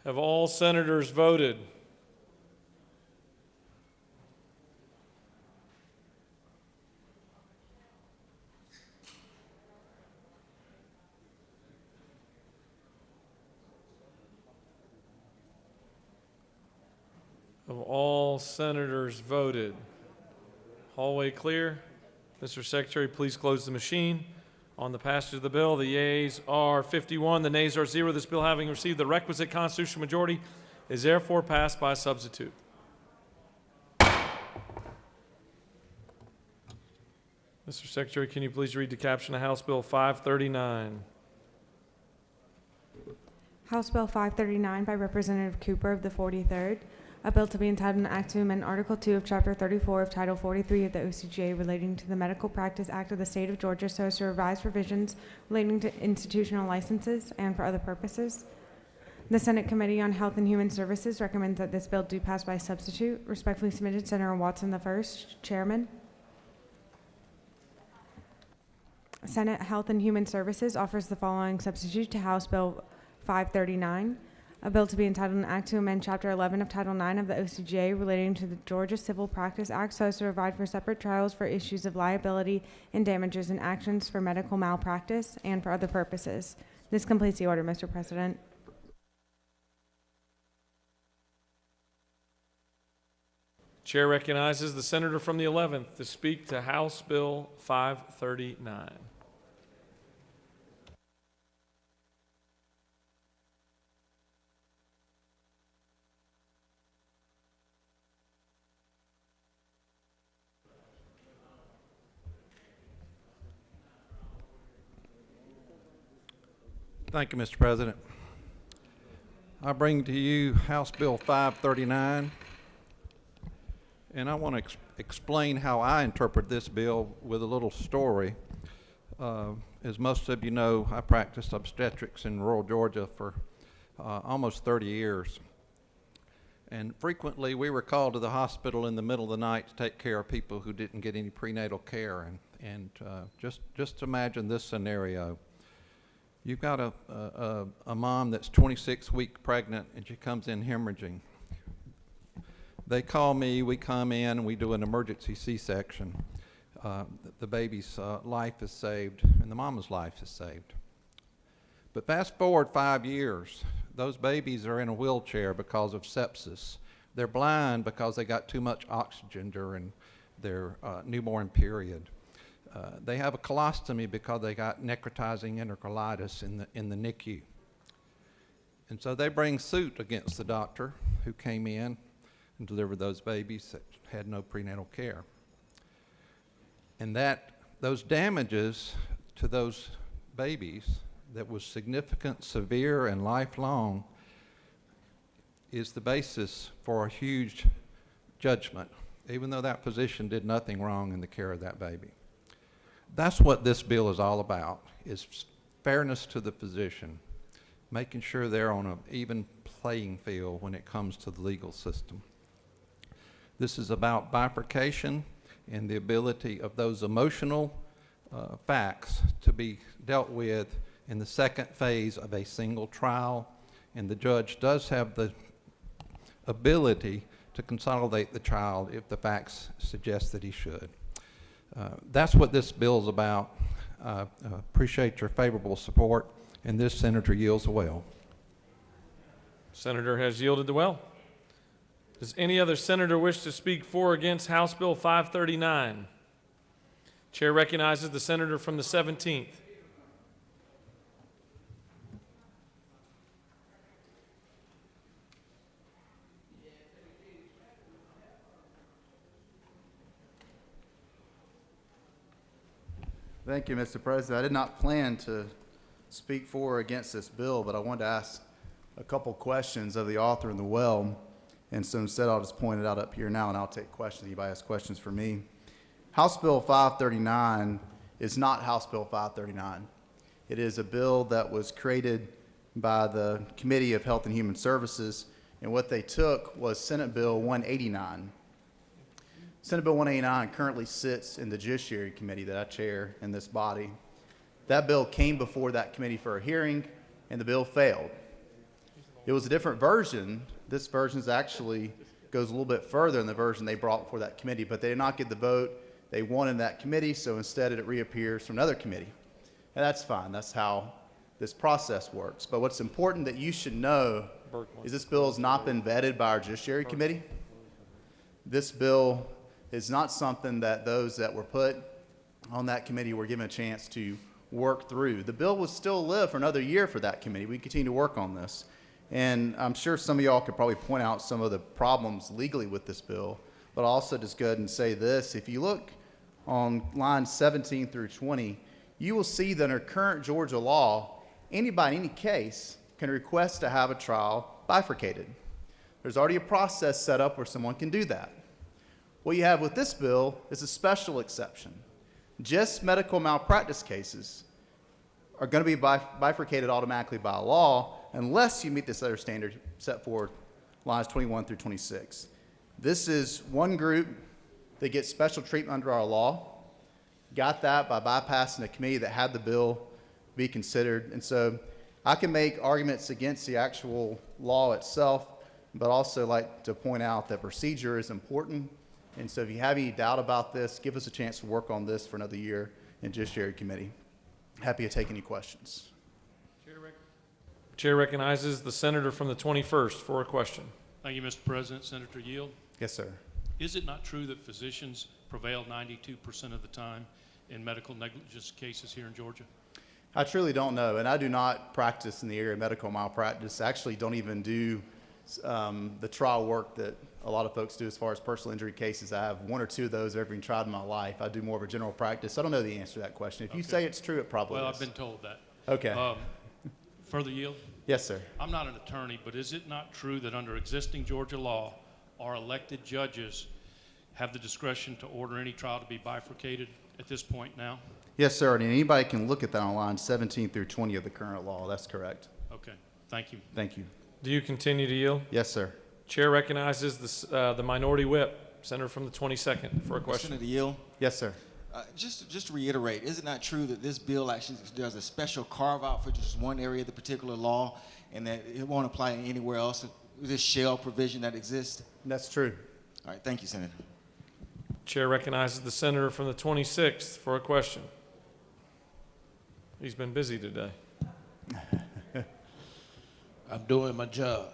Have all senators voted? Have all senators voted? Hallway clear. Mr. Secretary, please close the machine. On the passage of the bill, the yeas are 51, the nays are 0. This bill, having received the requisite constitutional majority, is therefore passed by substitute. Mr. Secretary, can you please read the caption of House Bill 539? House Bill 539 by Representative Cooper of the 43rd, a bill to be entitled an act to amend Article 2 of Chapter 34 of Title 43 of the OCGA relating to the Medical Practice Act of the State of Georgia so as to revise provisions relating to institutional licenses and for other purposes. The Senate Committee on Health and Human Services recommends that this bill do pass by substitute. Respectfully submitted, Senator Watson I, Chairman. Senate Health and Human Services offers the following substitute to House Bill 539. A bill to be entitled an act to amend Chapter 11 of Title 9 of the OCGA relating to the Georgia Civil Practice Act so as to provide for separate trials for issues of liability and damages and actions for medical malpractice and for other purposes. This completes the order, Mr. President. Chair recognizes the senator from the 11th to speak to House Bill 539. Thank you, Mr. President. I bring to you House Bill 539, and I want to explain how I interpret this bill with a little story. As most of you know, I practiced obstetrics in rural Georgia for almost 30 years. And frequently we were called to the hospital in the middle of the night to take care of people who didn't get any prenatal care. And just imagine this scenario. You've got a mom that's 26 weeks pregnant and she comes in hemorrhaging. They call me, we come in, and we do an emergency C-section. The baby's life is saved and the mama's life is saved. But fast forward 5 years, those babies are in a wheelchair because of sepsis. They're blind because they got too much oxygen during their newborn period. They have a colostomy because they got necrotizing enterocolitis in the NICU. And so they bring suit against the doctor who came in and delivered those babies that had no prenatal care. And those damages to those babies that was significant, severe, and lifelong is the basis for a huge judgment, even though that physician did nothing wrong in the care of that baby. That's what this bill is all about, is fairness to the physician, making sure they're on an even playing field when it comes to the legal system. This is about bifurcation and the ability of those emotional facts to be dealt with in the second phase of a single trial, and the judge does have the ability to consolidate the child if the facts suggest that he should. That's what this bill is about. Appreciate your favorable support, and this senator yields the well. Senator has yielded the well. Does any other senator wish to speak for or against House Bill 539? Chair recognizes the senator from the 17th. Thank you, Mr. President. I did not plan to speak for or against this bill, but I wanted to ask a couple questions of the author in the well. And so instead, I'll just point it out up here now, and I'll take questions. Anybody has questions for me? House Bill 539 is not House Bill 539. It is a bill that was created by the Committee of Health and Human Services, and what they took was Senate Bill 189. Senate Bill 189 currently sits in the Judiciary Committee that I chair in this body. That bill came before that committee for a hearing, and the bill failed. It was a different version. This version actually goes a little bit further than the version they brought before that committee, but they did not get the vote they wanted in that committee, so instead it reappears from another committee. And that's fine. That's how this process works. But what's important that you should know is this bill has not been vetted by our Judiciary Committee. This bill is not something that those that were put on that committee were given a chance to work through. The bill will still live for another year for that committee. We continue to work on this. And I'm sure some of y'all could probably point out some of the problems legally with this bill, but I'll also just go ahead and say this. If you look on lines 17 through 20, you will see that under current Georgia law, anybody in any case can request to have a trial bifurcated. There's already a process set up where someone can do that. What you have with this bill is a special exception. Just medical malpractice cases are going to be bifurcated automatically by law unless you meet this other standard set forth, lines 21 through 26. This is one group that gets special treatment under our law. Got that by bypassing a committee that had the bill be considered. And so I can make arguments against the actual law itself, but also like to point out that procedure is important. And so if you have any doubt about this, give us a chance to work on this for another year in Judiciary Committee. Happy to take any questions. Chair recognizes the senator from the 21st for a question. Thank you, Mr. President. Senator Yield. Yes, sir. Is it not true that physicians prevail 92% of the time in medical negligence cases here in Georgia? I truly don't know, and I do not practice in the area of medical malpractice. I actually don't even do the trial work that a lot of folks do as far as personal injury cases. I have one or two of those I've ever even tried in my life. I do more of a general practice. I don't know the answer to that question. If you say it's true, it probably is. Well, I've been told that. Okay. Further yield? Yes, sir. I'm not an attorney, but is it not true that under existing Georgia law, our elected judges have the discretion to order any trial to be bifurcated at this point now? Yes, sir, and anybody can look at that on lines 17 through 20 of the current law. That's correct. Okay, thank you. Thank you. Do you continue to yield? Yes, sir. Chair recognizes the minority whip, senator from the 22nd, for a question. Senator Yield. Yes, sir. Just to reiterate, is it not true that this bill actually does a special carve out for just one area of the particular law and that it won't apply anywhere else? This shell provision that exists? That's true. All right, thank you, Senator. Chair recognizes the senator from the 26th for a question. He's been busy today. I'm doing my job.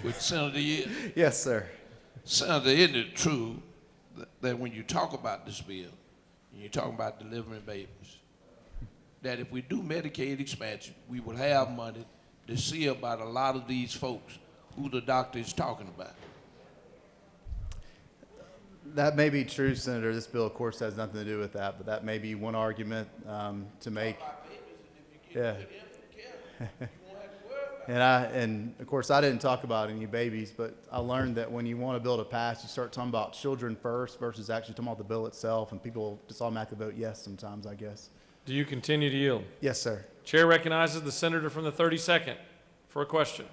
With Senator Yield. Yes, sir. Senator, isn't it true that when you talk about this bill, and you're talking about delivering babies, that if we do Medicaid expansion, we will have money to see about a lot of these folks who the doctor is talking about? That may be true, Senator. This bill, of course, has nothing to do with that, but that may be one argument to make. Yeah. And of course, I didn't talk about any babies, but I learned that when you want a bill to pass, you start talking about children first versus actually talking about the bill itself, and people just automatically vote yes sometimes, I guess. Do you continue to yield? Yes, sir. Chair recognizes the senator from the 32nd for a question.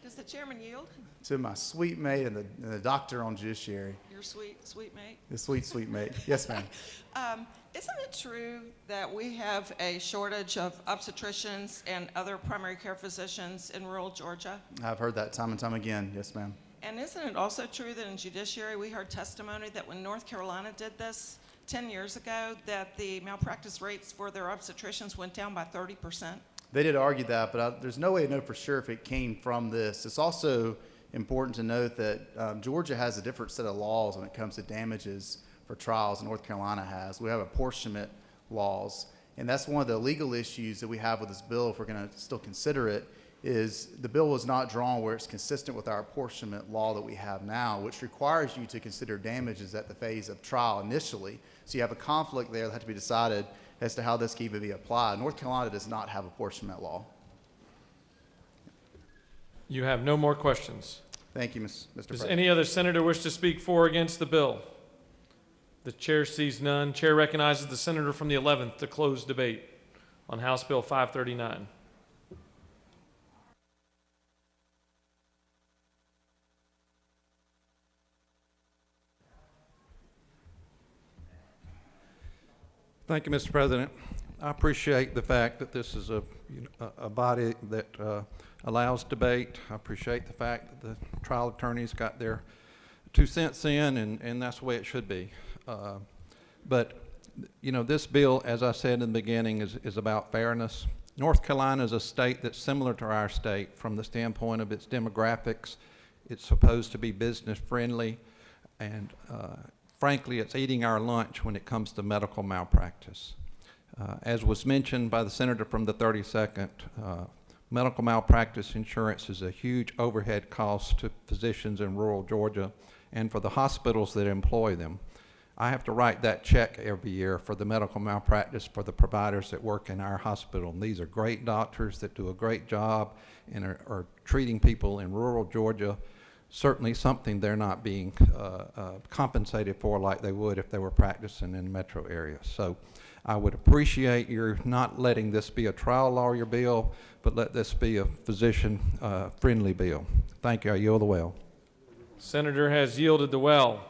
Does the chairman yield? To my sweet mate and the doctor on judiciary. Your sweet mate? The sweet mate. Yes, ma'am. Isn't it true that we have a shortage of obstetricians and other primary care physicians in rural Georgia? I've heard that time and time again. Yes, ma'am. And isn't it also true that in judiciary we heard testimony that when North Carolina did this, 10 years ago that the malpractice rates for their obstetricians went down by 30%? They did argue that, but there's no way to know for sure if it came from this. It's also important to note that Georgia has a different set of laws when it comes to damages for trials than North Carolina has. We have apportionment laws, and that's one of the legal issues that we have with this bill, if we're going to still consider it, is the bill was not drawn where it's consistent with our apportionment law that we have now, which requires you to consider damages at the phase of trial initially. So you have a conflict there that has to be decided as to how this can even be applied. North Carolina does not have apportionment law. You have no more questions. Thank you, Mr. Does President. any other senator wish to speak for or against the bill? The chair sees none. Chair recognizes the senator from the 11th to close debate on House Bill 539. Thank you, Mr. President. I appreciate the fact that this is a body that allows debate. I appreciate the fact that the trial attorneys got their 2 cents in, and that's the way it should be. But, you know, this bill, as I said in the beginning, is about fairness. North Carolina is a state that's similar to our state from the standpoint of its demographics. It's supposed to be business friendly, and frankly, it's eating our lunch when it comes to medical malpractice. As was mentioned by the senator from the 32nd, medical malpractice insurance is a huge overhead cost to physicians in rural Georgia and for the hospitals that employ them. I have to write that check every year for the medical malpractice for the providers that work in our hospital. And these are great doctors that do a great job and are treating people in rural Georgia. Certainly something they're not being compensated for like they would if they were practicing in metro areas. So I would appreciate your not letting this be a trial lawyer bill, but let this be a physician-friendly bill. Thank you. I yield the well. Senator has yielded the well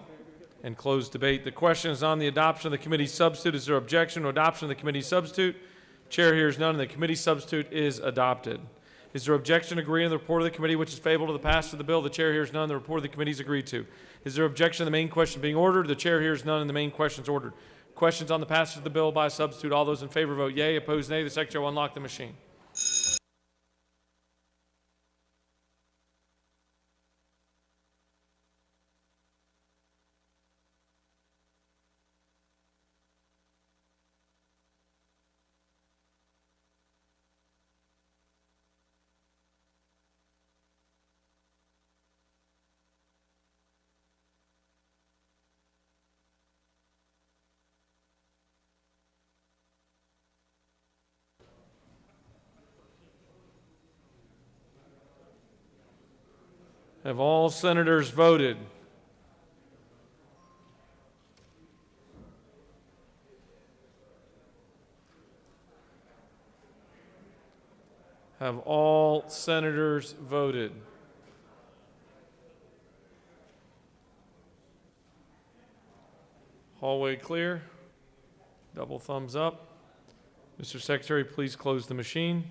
and closed debate. The question is on the adoption of the committee substitute. Is there objection to adoption of the committee substitute? Chair hears none, and the committee substitute is adopted. Is there objection to agreeing to the report of the committee which is favorable to the passage of the bill? The chair hears none. The report of the committee is agreed to. Is there objection to the main question being ordered? The chair hears none, and the main question is ordered. Questions on the passage of the bill by substitute. All those in favor vote yea. Opposed, nay. The secretary will unlock the machine. Have all senators voted? Have all senators voted? Hallway clear. Double thumbs up. Mr. Secretary, please close the machine.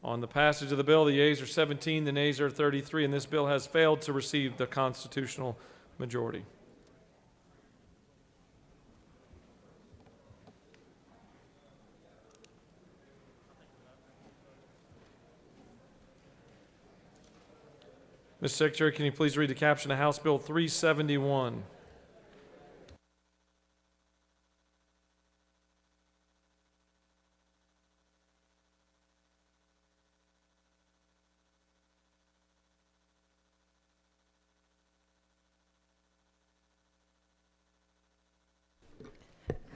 On the passage of the bill, the yeas are 17, the nays are 33, and this bill has failed to receive the constitutional majority. Mr. Secretary, can you please read the caption of House Bill 371?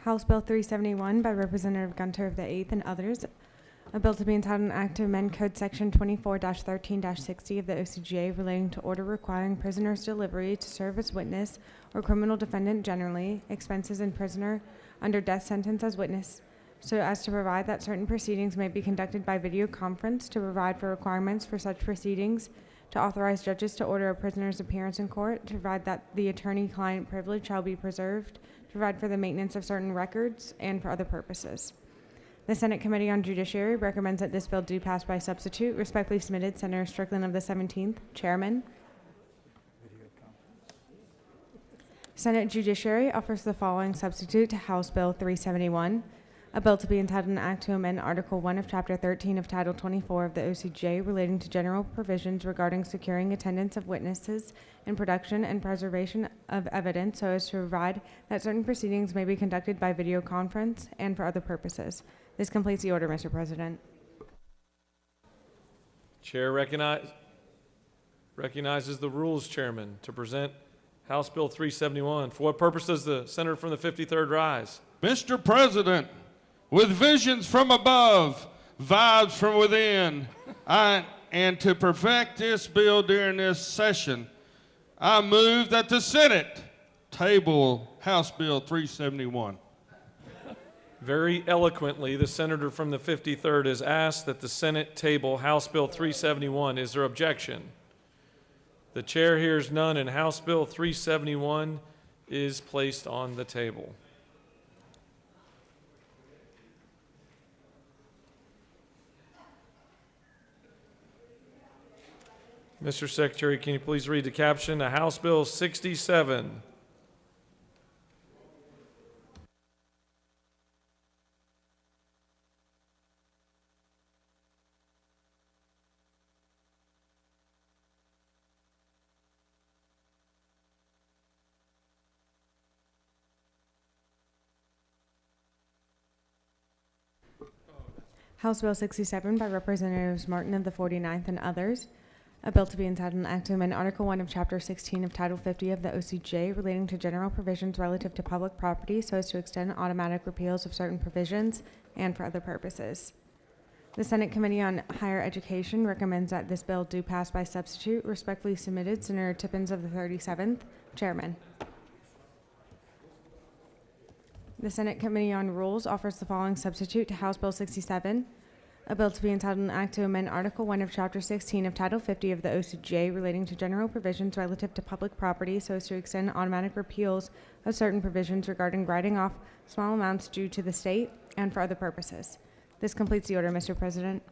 House Bill 371 by Representative Gunter of the 8th and others. A bill to be entitled an act to amend Code Section 24-13-60 of the OCGA relating to order requiring prisoner's delivery to serve as witness or criminal defendant generally, expenses in prisoner under death sentence as witness, so as to provide that certain proceedings may be conducted by video conference, to provide for requirements for such proceedings, to authorize judges to order a prisoner's appearance in court, to provide that the attorney-client privilege shall be preserved, to provide for the maintenance of certain records, and for other purposes. The Senate Committee on Judiciary recommends that this bill do pass by substitute. Respectfully submitted, Senator Strickland of the 17th, Chairman. Senate Judiciary offers the following substitute to House Bill 371, a bill to be entitled an act to amend Article 1 of Chapter 13 of Title 24 of the OCJ relating to general provisions regarding securing attendance of witnesses and production and preservation of evidence so as to provide that certain proceedings may be conducted by video conference and for other purposes. This completes the order, Mr. President. Chair recognizes the Rules Chairman to present House Bill 371. For what purpose does the senator from the 53rd rise? Mr. President, with visions from above, vibes from within, and to perfect this bill during this session, I move that the Senate table House Bill 371. Very eloquently, the senator from the 53rd has asked that the Senate table House Bill 371. Is there objection? The chair hears none, and House Bill 371 is placed on the table. Mr. Secretary, can you please read the caption to House Bill 67? House Bill 67 by Representatives Martin of the 49th and others. A bill to be entitled an act to amend Article 1 of Chapter 16 of Title 50 of the OCJ relating to general provisions relative to public property so as to extend automatic repeals of certain provisions and for other purposes. The Senate Committee on Higher Education recommends that this bill do pass by substitute. Respectfully submitted, Senator Tippins of the 37th, Chairman. The Senate Committee on Rules offers the following substitute to House Bill 67, a bill to be entitled an act to amend Article 1 of Chapter 16 of Title 50 of the OCJ relating to general provisions relative to public property so as to extend automatic repeals of certain provisions regarding writing off small amounts due to the state and for other purposes. This completes the order, Mr. President.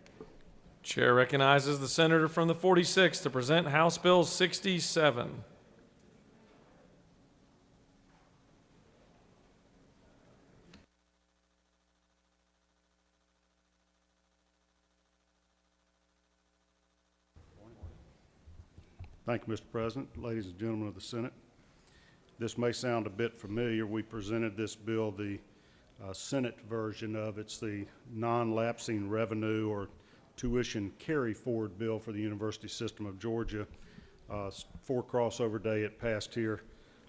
Chair recognizes the senator from the 46th to present House Bill 67. Thank you, Mr. President. Ladies and gentlemen of the Senate, this may sound a bit familiar. We presented this bill, the Senate version of it's the non-lapsing revenue or tuition carry-forward bill for the University System of Georgia. 4 crossover day, it passed here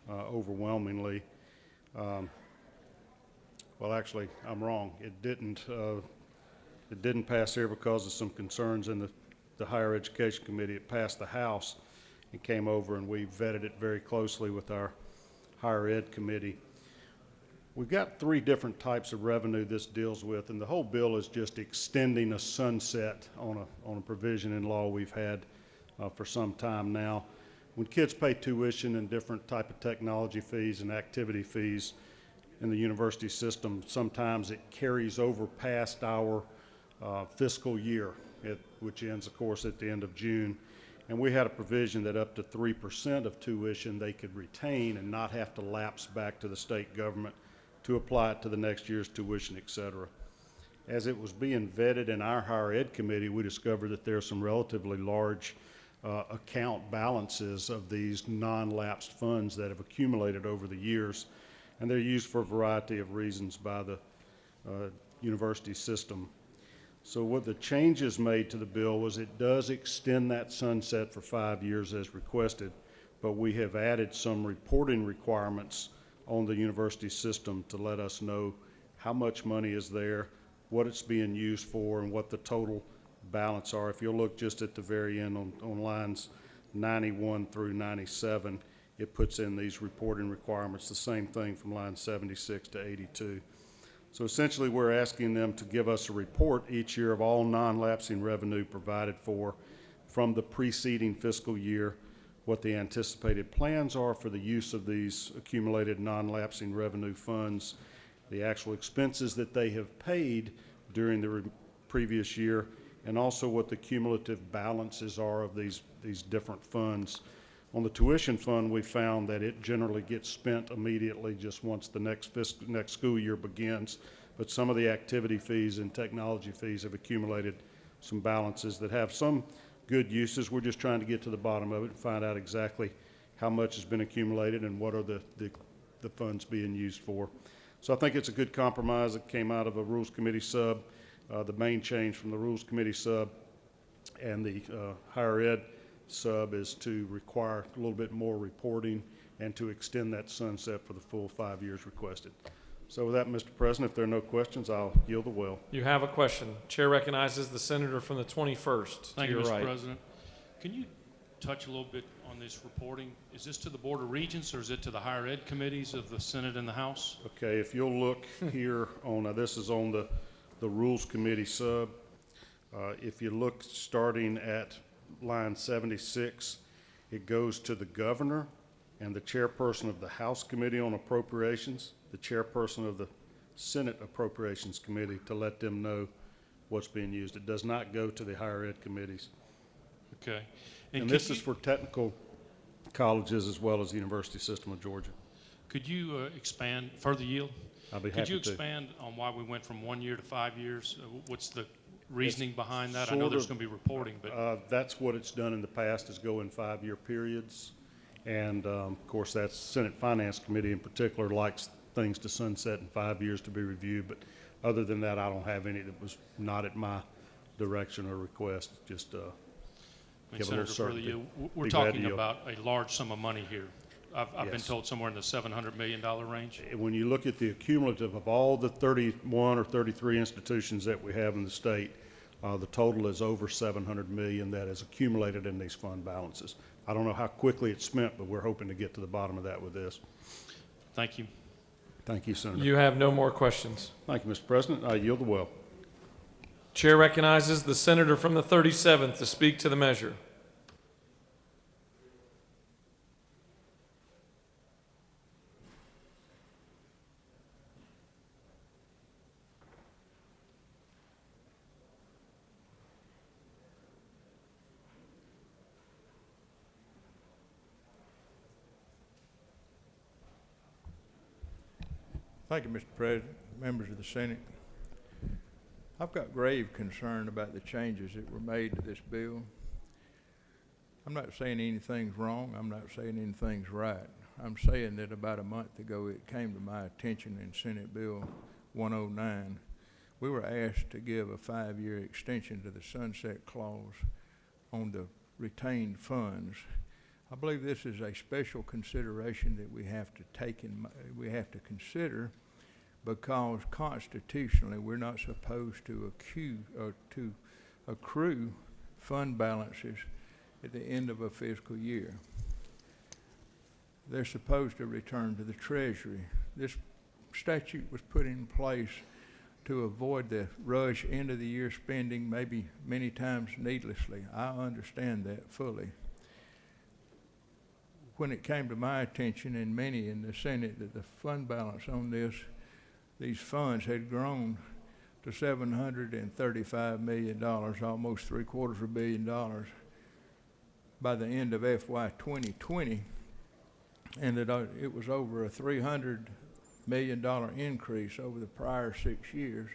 overwhelmingly. Well, actually, I'm wrong. It didn't pass here because of some concerns in the Higher Education Committee. It passed the House and came over, and we vetted it very closely with our Higher Ed Committee. We've got 3 different types of revenue this deals with, and the whole bill is just extending a sunset on a provision in law we've had for some time now. When kids pay tuition and different type of technology fees and activity fees in the university system, sometimes it carries over past our fiscal year, which ends, of course, at the end of June. And we had a provision that up to 3% of tuition they could retain and not have to lapse back to the state government to apply it to the next year's tuition, et cetera. As it was being vetted in our Higher Ed Committee, we discovered that there are some relatively large account balances of these non-lapsed funds that have accumulated over the years, and they're used for a variety of reasons by the university system. So what the changes made to the bill was it does extend that sunset for 5 years as requested, but we have added some reporting requirements on the university system to let us know how much money is there, what it's being used for, and what the total balance are. If you'll look just at the very end on lines 91 through 97, it puts in these reporting requirements, the same thing from line 76 to 82. So essentially, we're asking them to give us a report each year of all non-lapsing revenue provided for from the preceding fiscal year, what the anticipated plans are for the use of these accumulated non-lapsing revenue funds, the actual expenses that they have paid during the previous year, and also what the cumulative balances are of these different funds. On the tuition fund, we found that it generally gets spent immediately just once the next school year begins. But some of the activity fees and technology fees have accumulated some balances that have some good uses. We're just trying to get to the bottom of it and find out exactly how much has been accumulated and what are the funds being used for. So I think it's a good compromise that came out of a Rules Committee sub. The main change from the Rules Committee sub and the Higher Ed sub is to require a little bit more reporting and to extend that sunset for the full 5 years requested. So with that, Mr. President, if there are no questions, I'll yield the will. You have a question. Chair recognizes the senator from the 21st. Thank you, to your Mr. right. President. Can you touch a little bit on this reporting? Is this to the Board of Regents or is it to the Higher Ed committees of the Senate and the House? Okay, if you'll look here on, this is on the Rules Committee sub. If you look starting at line 76, it goes to the governor and the chairperson of the House Committee on Appropriations, the chairperson of the Senate Appropriations Committee, to let them know what's being used. It does not go to the Higher Ed committees. Okay. And this is for technical colleges as well as the University System of Georgia. Could you expand, further yield? I'll be happy to. Could you expand on why we went from 1 year to 5 years? What's the reasoning behind that? I know there's going to be reporting, but that's what it's done in the past, is go in 5-year periods. And of course, that's Senate Finance Committee in particular likes things to sunset in 5 years to be reviewed. But other than that, I don't have any that was not at my direction or request. Just give a little Senator, certainty. we're Be glad talking to yield. about a large sum of money here. I've been Yes. told somewhere in the $700 million range. When you look at the accumulative of all the 31 or 33 institutions that we have in the state, the total is over $700 million that is accumulated in these fund balances. I don't know how quickly it's spent, but we're hoping to get to the bottom of that with this. Thank you. Thank you, Senator. You have no more questions. Thank you, Mr. President. I yield the will. Chair recognizes the senator from the 37th to speak to the measure. Thank you, Mr. President, members of the Senate. I've got grave concern about the changes that were made to this bill. I'm not saying anything's wrong. I'm not saying anything's right. I'm saying that about a month ago it came to my attention in Senate Bill 109. We were asked to give a 5-year extension to the sunset clause on the retained funds. I believe this is a special consideration that we have to take we have to consider, because constitutionally we're not supposed to accrue fund balances at the end of a fiscal year. They're supposed to return to the Treasury. This statute was put in place to avoid the rush end of the year spending, maybe many times needlessly. I understand that fully. When it came to my attention and many in the Senate that the fund balance on these funds had grown to $735 million, almost $750 million by the end of FY 2020, and that it was over a $300 million increase over the prior 6 years.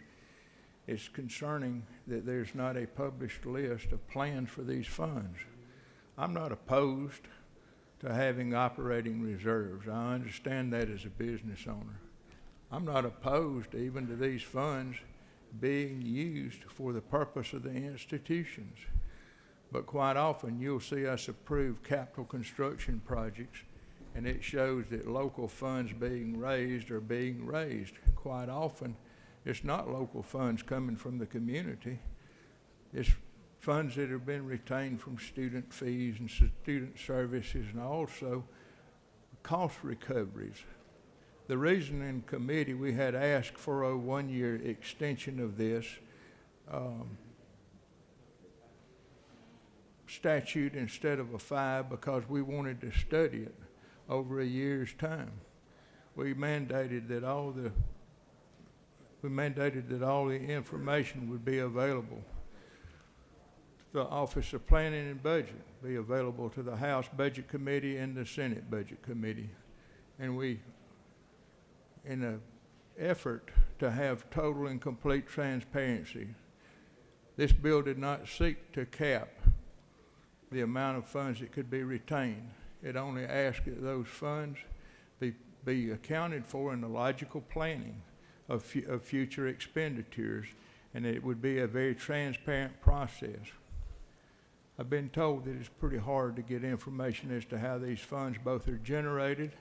It's concerning that there's not a published list of plans for these funds. I'm not opposed to having operating reserves. I understand that as a business owner. I'm not opposed even to these funds being used for the purpose of the institutions. But quite often you'll see us approve capital construction projects, and it shows that local funds being raised are being raised. Quite often it's not local funds coming from the community. It's funds that have been retained from student fees and student services, and also cost recoveries. The reason in committee we had asked for a 1-year extension of this statute instead of a 5, because we wanted to study it over a year's time. We mandated that all the information would be available. the Office of Planning and Budget be available to the House Budget Committee and the Senate Budget Committee. And we, in an effort to have total and complete transparency, this bill did not seek to cap the amount of funds that could be retained. It only asked that those funds be accounted for in the logical planning of future expenditures, and it would be a very transparent process. I've been told that it's pretty hard to get information as to how these funds both are generated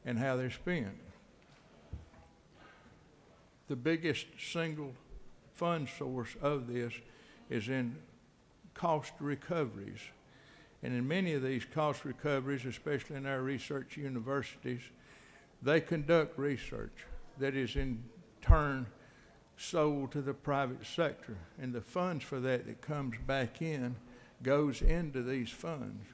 and how they're spent. The biggest single fund source of this is in cost recoveries. And in many of these cost recoveries, especially in our research universities, they conduct research that is in turn sold to the private sector. And the funds for that comes back in goes into these funds.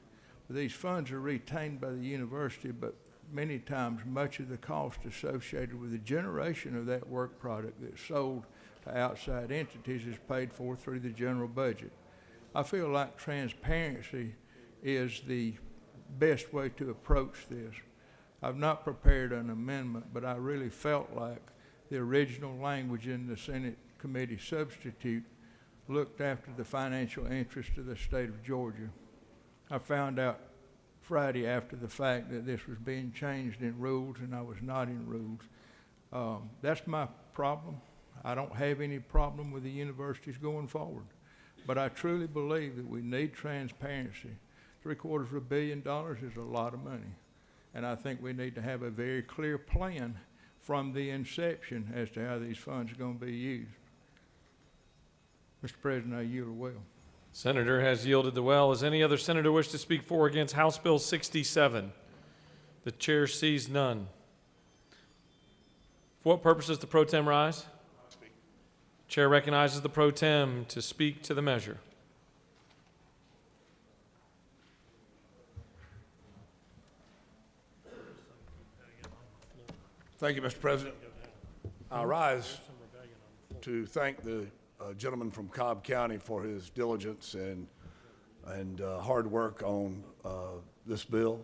These funds are retained by the university, but many times much of the cost associated with the generation of that work product that's sold to outside entities is paid for through the general budget. I feel like transparency is the best way to approach this. I've not prepared an amendment, but I really felt like the original language in the Senate committee substitute looked after the financial interest of the state of Georgia. I found out Friday after the fact that this was being changed in rules, and I was not in rules. That's my problem. I don't have any problem with the universities going forward, but I truly believe that we need transparency. $750 million is a lot of money, and I think we need to have a very clear plan from the inception as to how these funds are going to be used. Mr. President, I yield the well. Senator has yielded the well. Does any other senator wish to speak for or against House Bill 67? The chair sees none. For what purpose does the pro tem rise? Chair recognizes the pro tem to speak to the measure. Thank you, Mr. President. I rise to thank the gentleman from Cobb County for his diligence and hard work on this bill,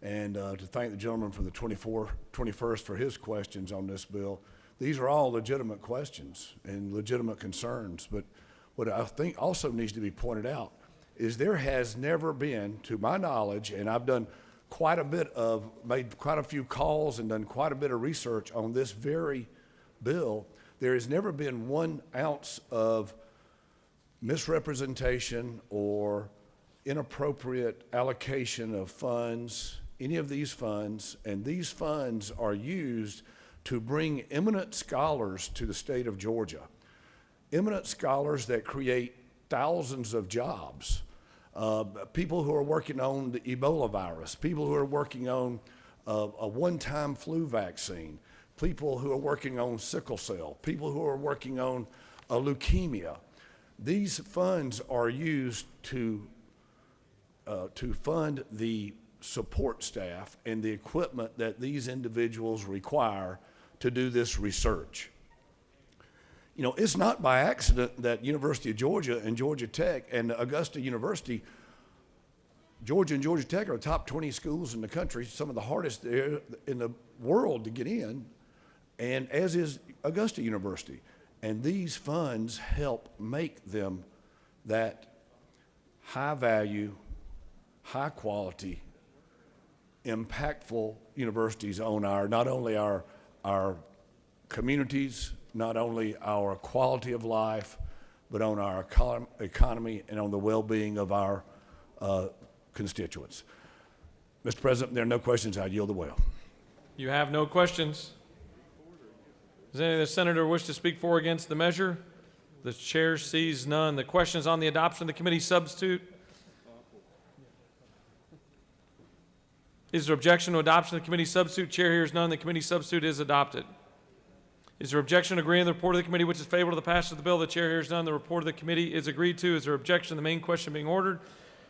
and to thank the gentleman from the 21st for his questions on this bill. These are all legitimate questions and legitimate concerns, but what I think also needs to be pointed out is there has never been, to my knowledge, and I've done made quite a few calls and done quite a bit of research on this very bill, there has never been 1 ounce of misrepresentation or inappropriate allocation of funds, any of these funds, and these funds are used to bring eminent scholars to the state of Georgia. Eminent scholars that create thousands of jobs. People who are working on the Ebola virus, people who are working on a one-time flu vaccine, people who are working on sickle cell, people who are working on leukemia. These funds are used to fund the support staff and the equipment that these individuals require to do this research. You know, it's not by accident that University of Georgia and Georgia Tech and Augusta University, Georgia and Georgia Tech are the top 20 schools in the country, some of the hardest in the world to get in, and as is Augusta University. And these funds help make them that high value, high quality, impactful universities on not only our communities, not only our quality of life, but on our economy and on the well-being of our constituents. Mr. President, there are no questions. I yield the well. You have no questions. Does any of the senator wish to speak for or against the measure? The chair sees none. The question is on the adoption of the committee substitute. Is there objection to adoption of the committee substitute? Chair hears none. The committee substitute is adopted. Is there objection to agreeing to the report of the committee which is favorable to the passage of the bill? The chair hears none. The report of the committee is agreed to. Is there objection to the main question being ordered?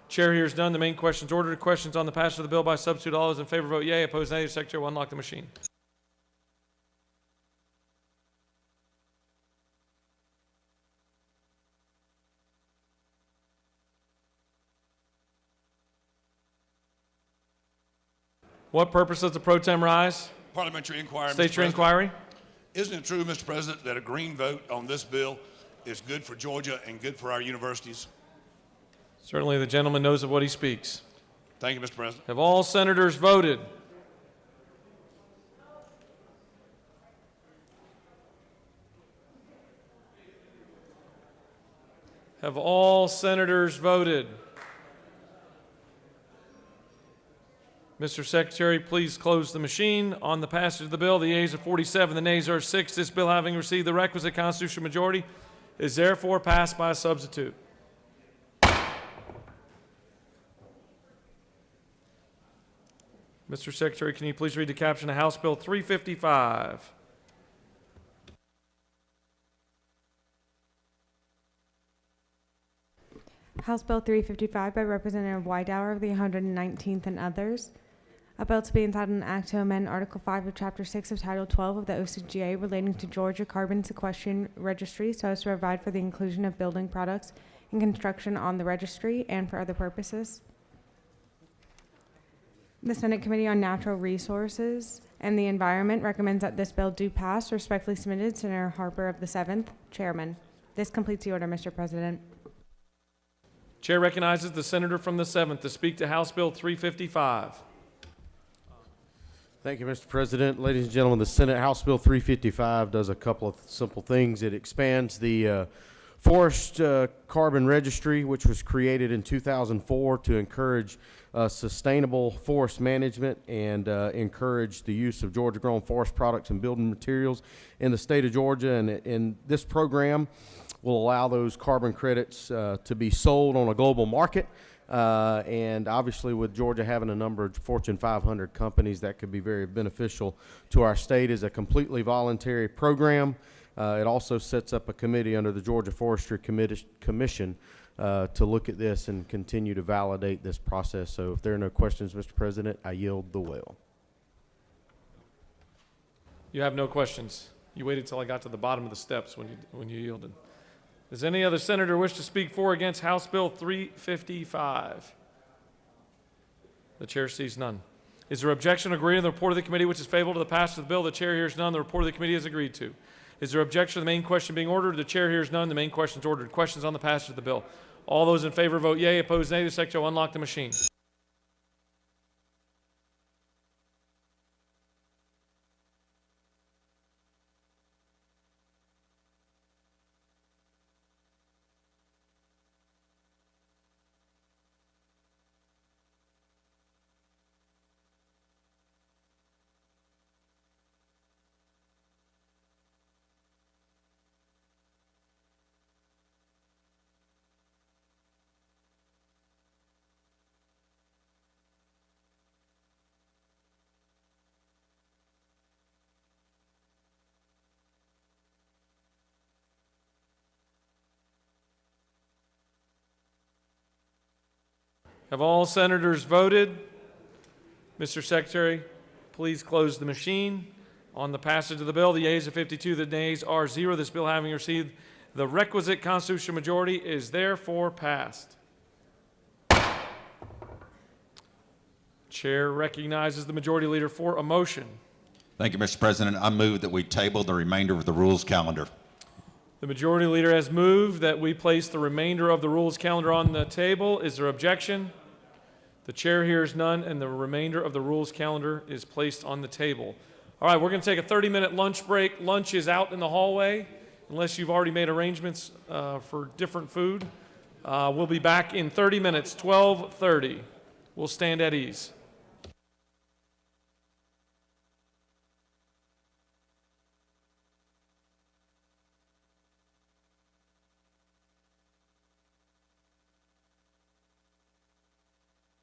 Chair hears none. The main question is ordered. Questions on the passage of the bill by substitute. All those in favor vote yea. Opposed nay. The secretary will unlock the machine. What purpose does the pro tem rise? Parliamentary inquiry. State Mr. your President. inquiry. Isn't it true, Mr. President, that a green vote on this bill is good for Georgia and good for our universities? Certainly the gentleman knows of what he speaks. Thank you, Mr. President. Have all senators voted? Have all senators voted? Mr. Secretary, please close the machine. On the passage of the bill, the yeas are 47, the nays are 6. This bill, having received the requisite constitutional majority, is therefore passed by a substitute. Mr. Secretary, can you please read the caption of House Bill 355? House Bill 355 by Representative Whitehour of the 119th and others. A bill to be entitled an act to amend Article 5 of Chapter 6 of Title 12 of the OCGA relating to Georgia Carbon Sequestration Registry so as to provide for the inclusion of building products and construction on the registry and for other purposes. The Senate Committee on Natural Resources and the Environment recommends that this bill do pass. Respectfully submitted, Senator Harper of the 7th, Chairman. This completes the order, Mr. President. Chair recognizes the senator from the 7th to speak to House Bill 355. Thank you, Mr. President. Ladies and gentlemen, the Senate House Bill 355 does a couple of simple things. It expands the Forest Carbon Registry, which was created in 2004 to encourage sustainable forest management and encourage the use of Georgia-grown forest products and building materials in the state of Georgia. And this program will allow those carbon credits to be sold on a global market. And obviously with Georgia having a number of Fortune 500 companies, that could be very beneficial to our state as a completely voluntary program. It also sets up a committee under the Georgia Forestry Commission to look at this and continue to validate this process. So if there are no questions, Mr. President, I yield the will. You have no questions. You waited till I got to the bottom of the steps when you yielded. Does any other senator wish to speak for or against House Bill 355? The chair sees none. Is there objection or agreement to the report of the committee which is favorable to the passage of the bill? The chair hears none. The report of the committee is agreed to. Is there objection to the main question being ordered? The chair hears none. The main question is ordered. Questions on the passage of the bill? All those in favor vote yea. Opposed, nay. The secretary will unlock the machine. Have all senators voted? Mr. Secretary, please close the machine. On the passage of the bill, the yeas are 52, the nays are 0. This bill, having received the requisite constitutional majority, is therefore passed. Chair recognizes the majority leader for a motion. Thank you, Mr. President. I move that we table the remainder of the rules calendar. The majority leader has moved that we place the remainder of the rules calendar on the table. Is there objection? The chair hears none, and the remainder of the rules calendar is placed on the table. All right, we're going to take a 30-minute lunch break. Lunch is out in the hallway, unless you've already made arrangements for different food. We'll be back in 30 minutes, 12:30. We'll stand at ease.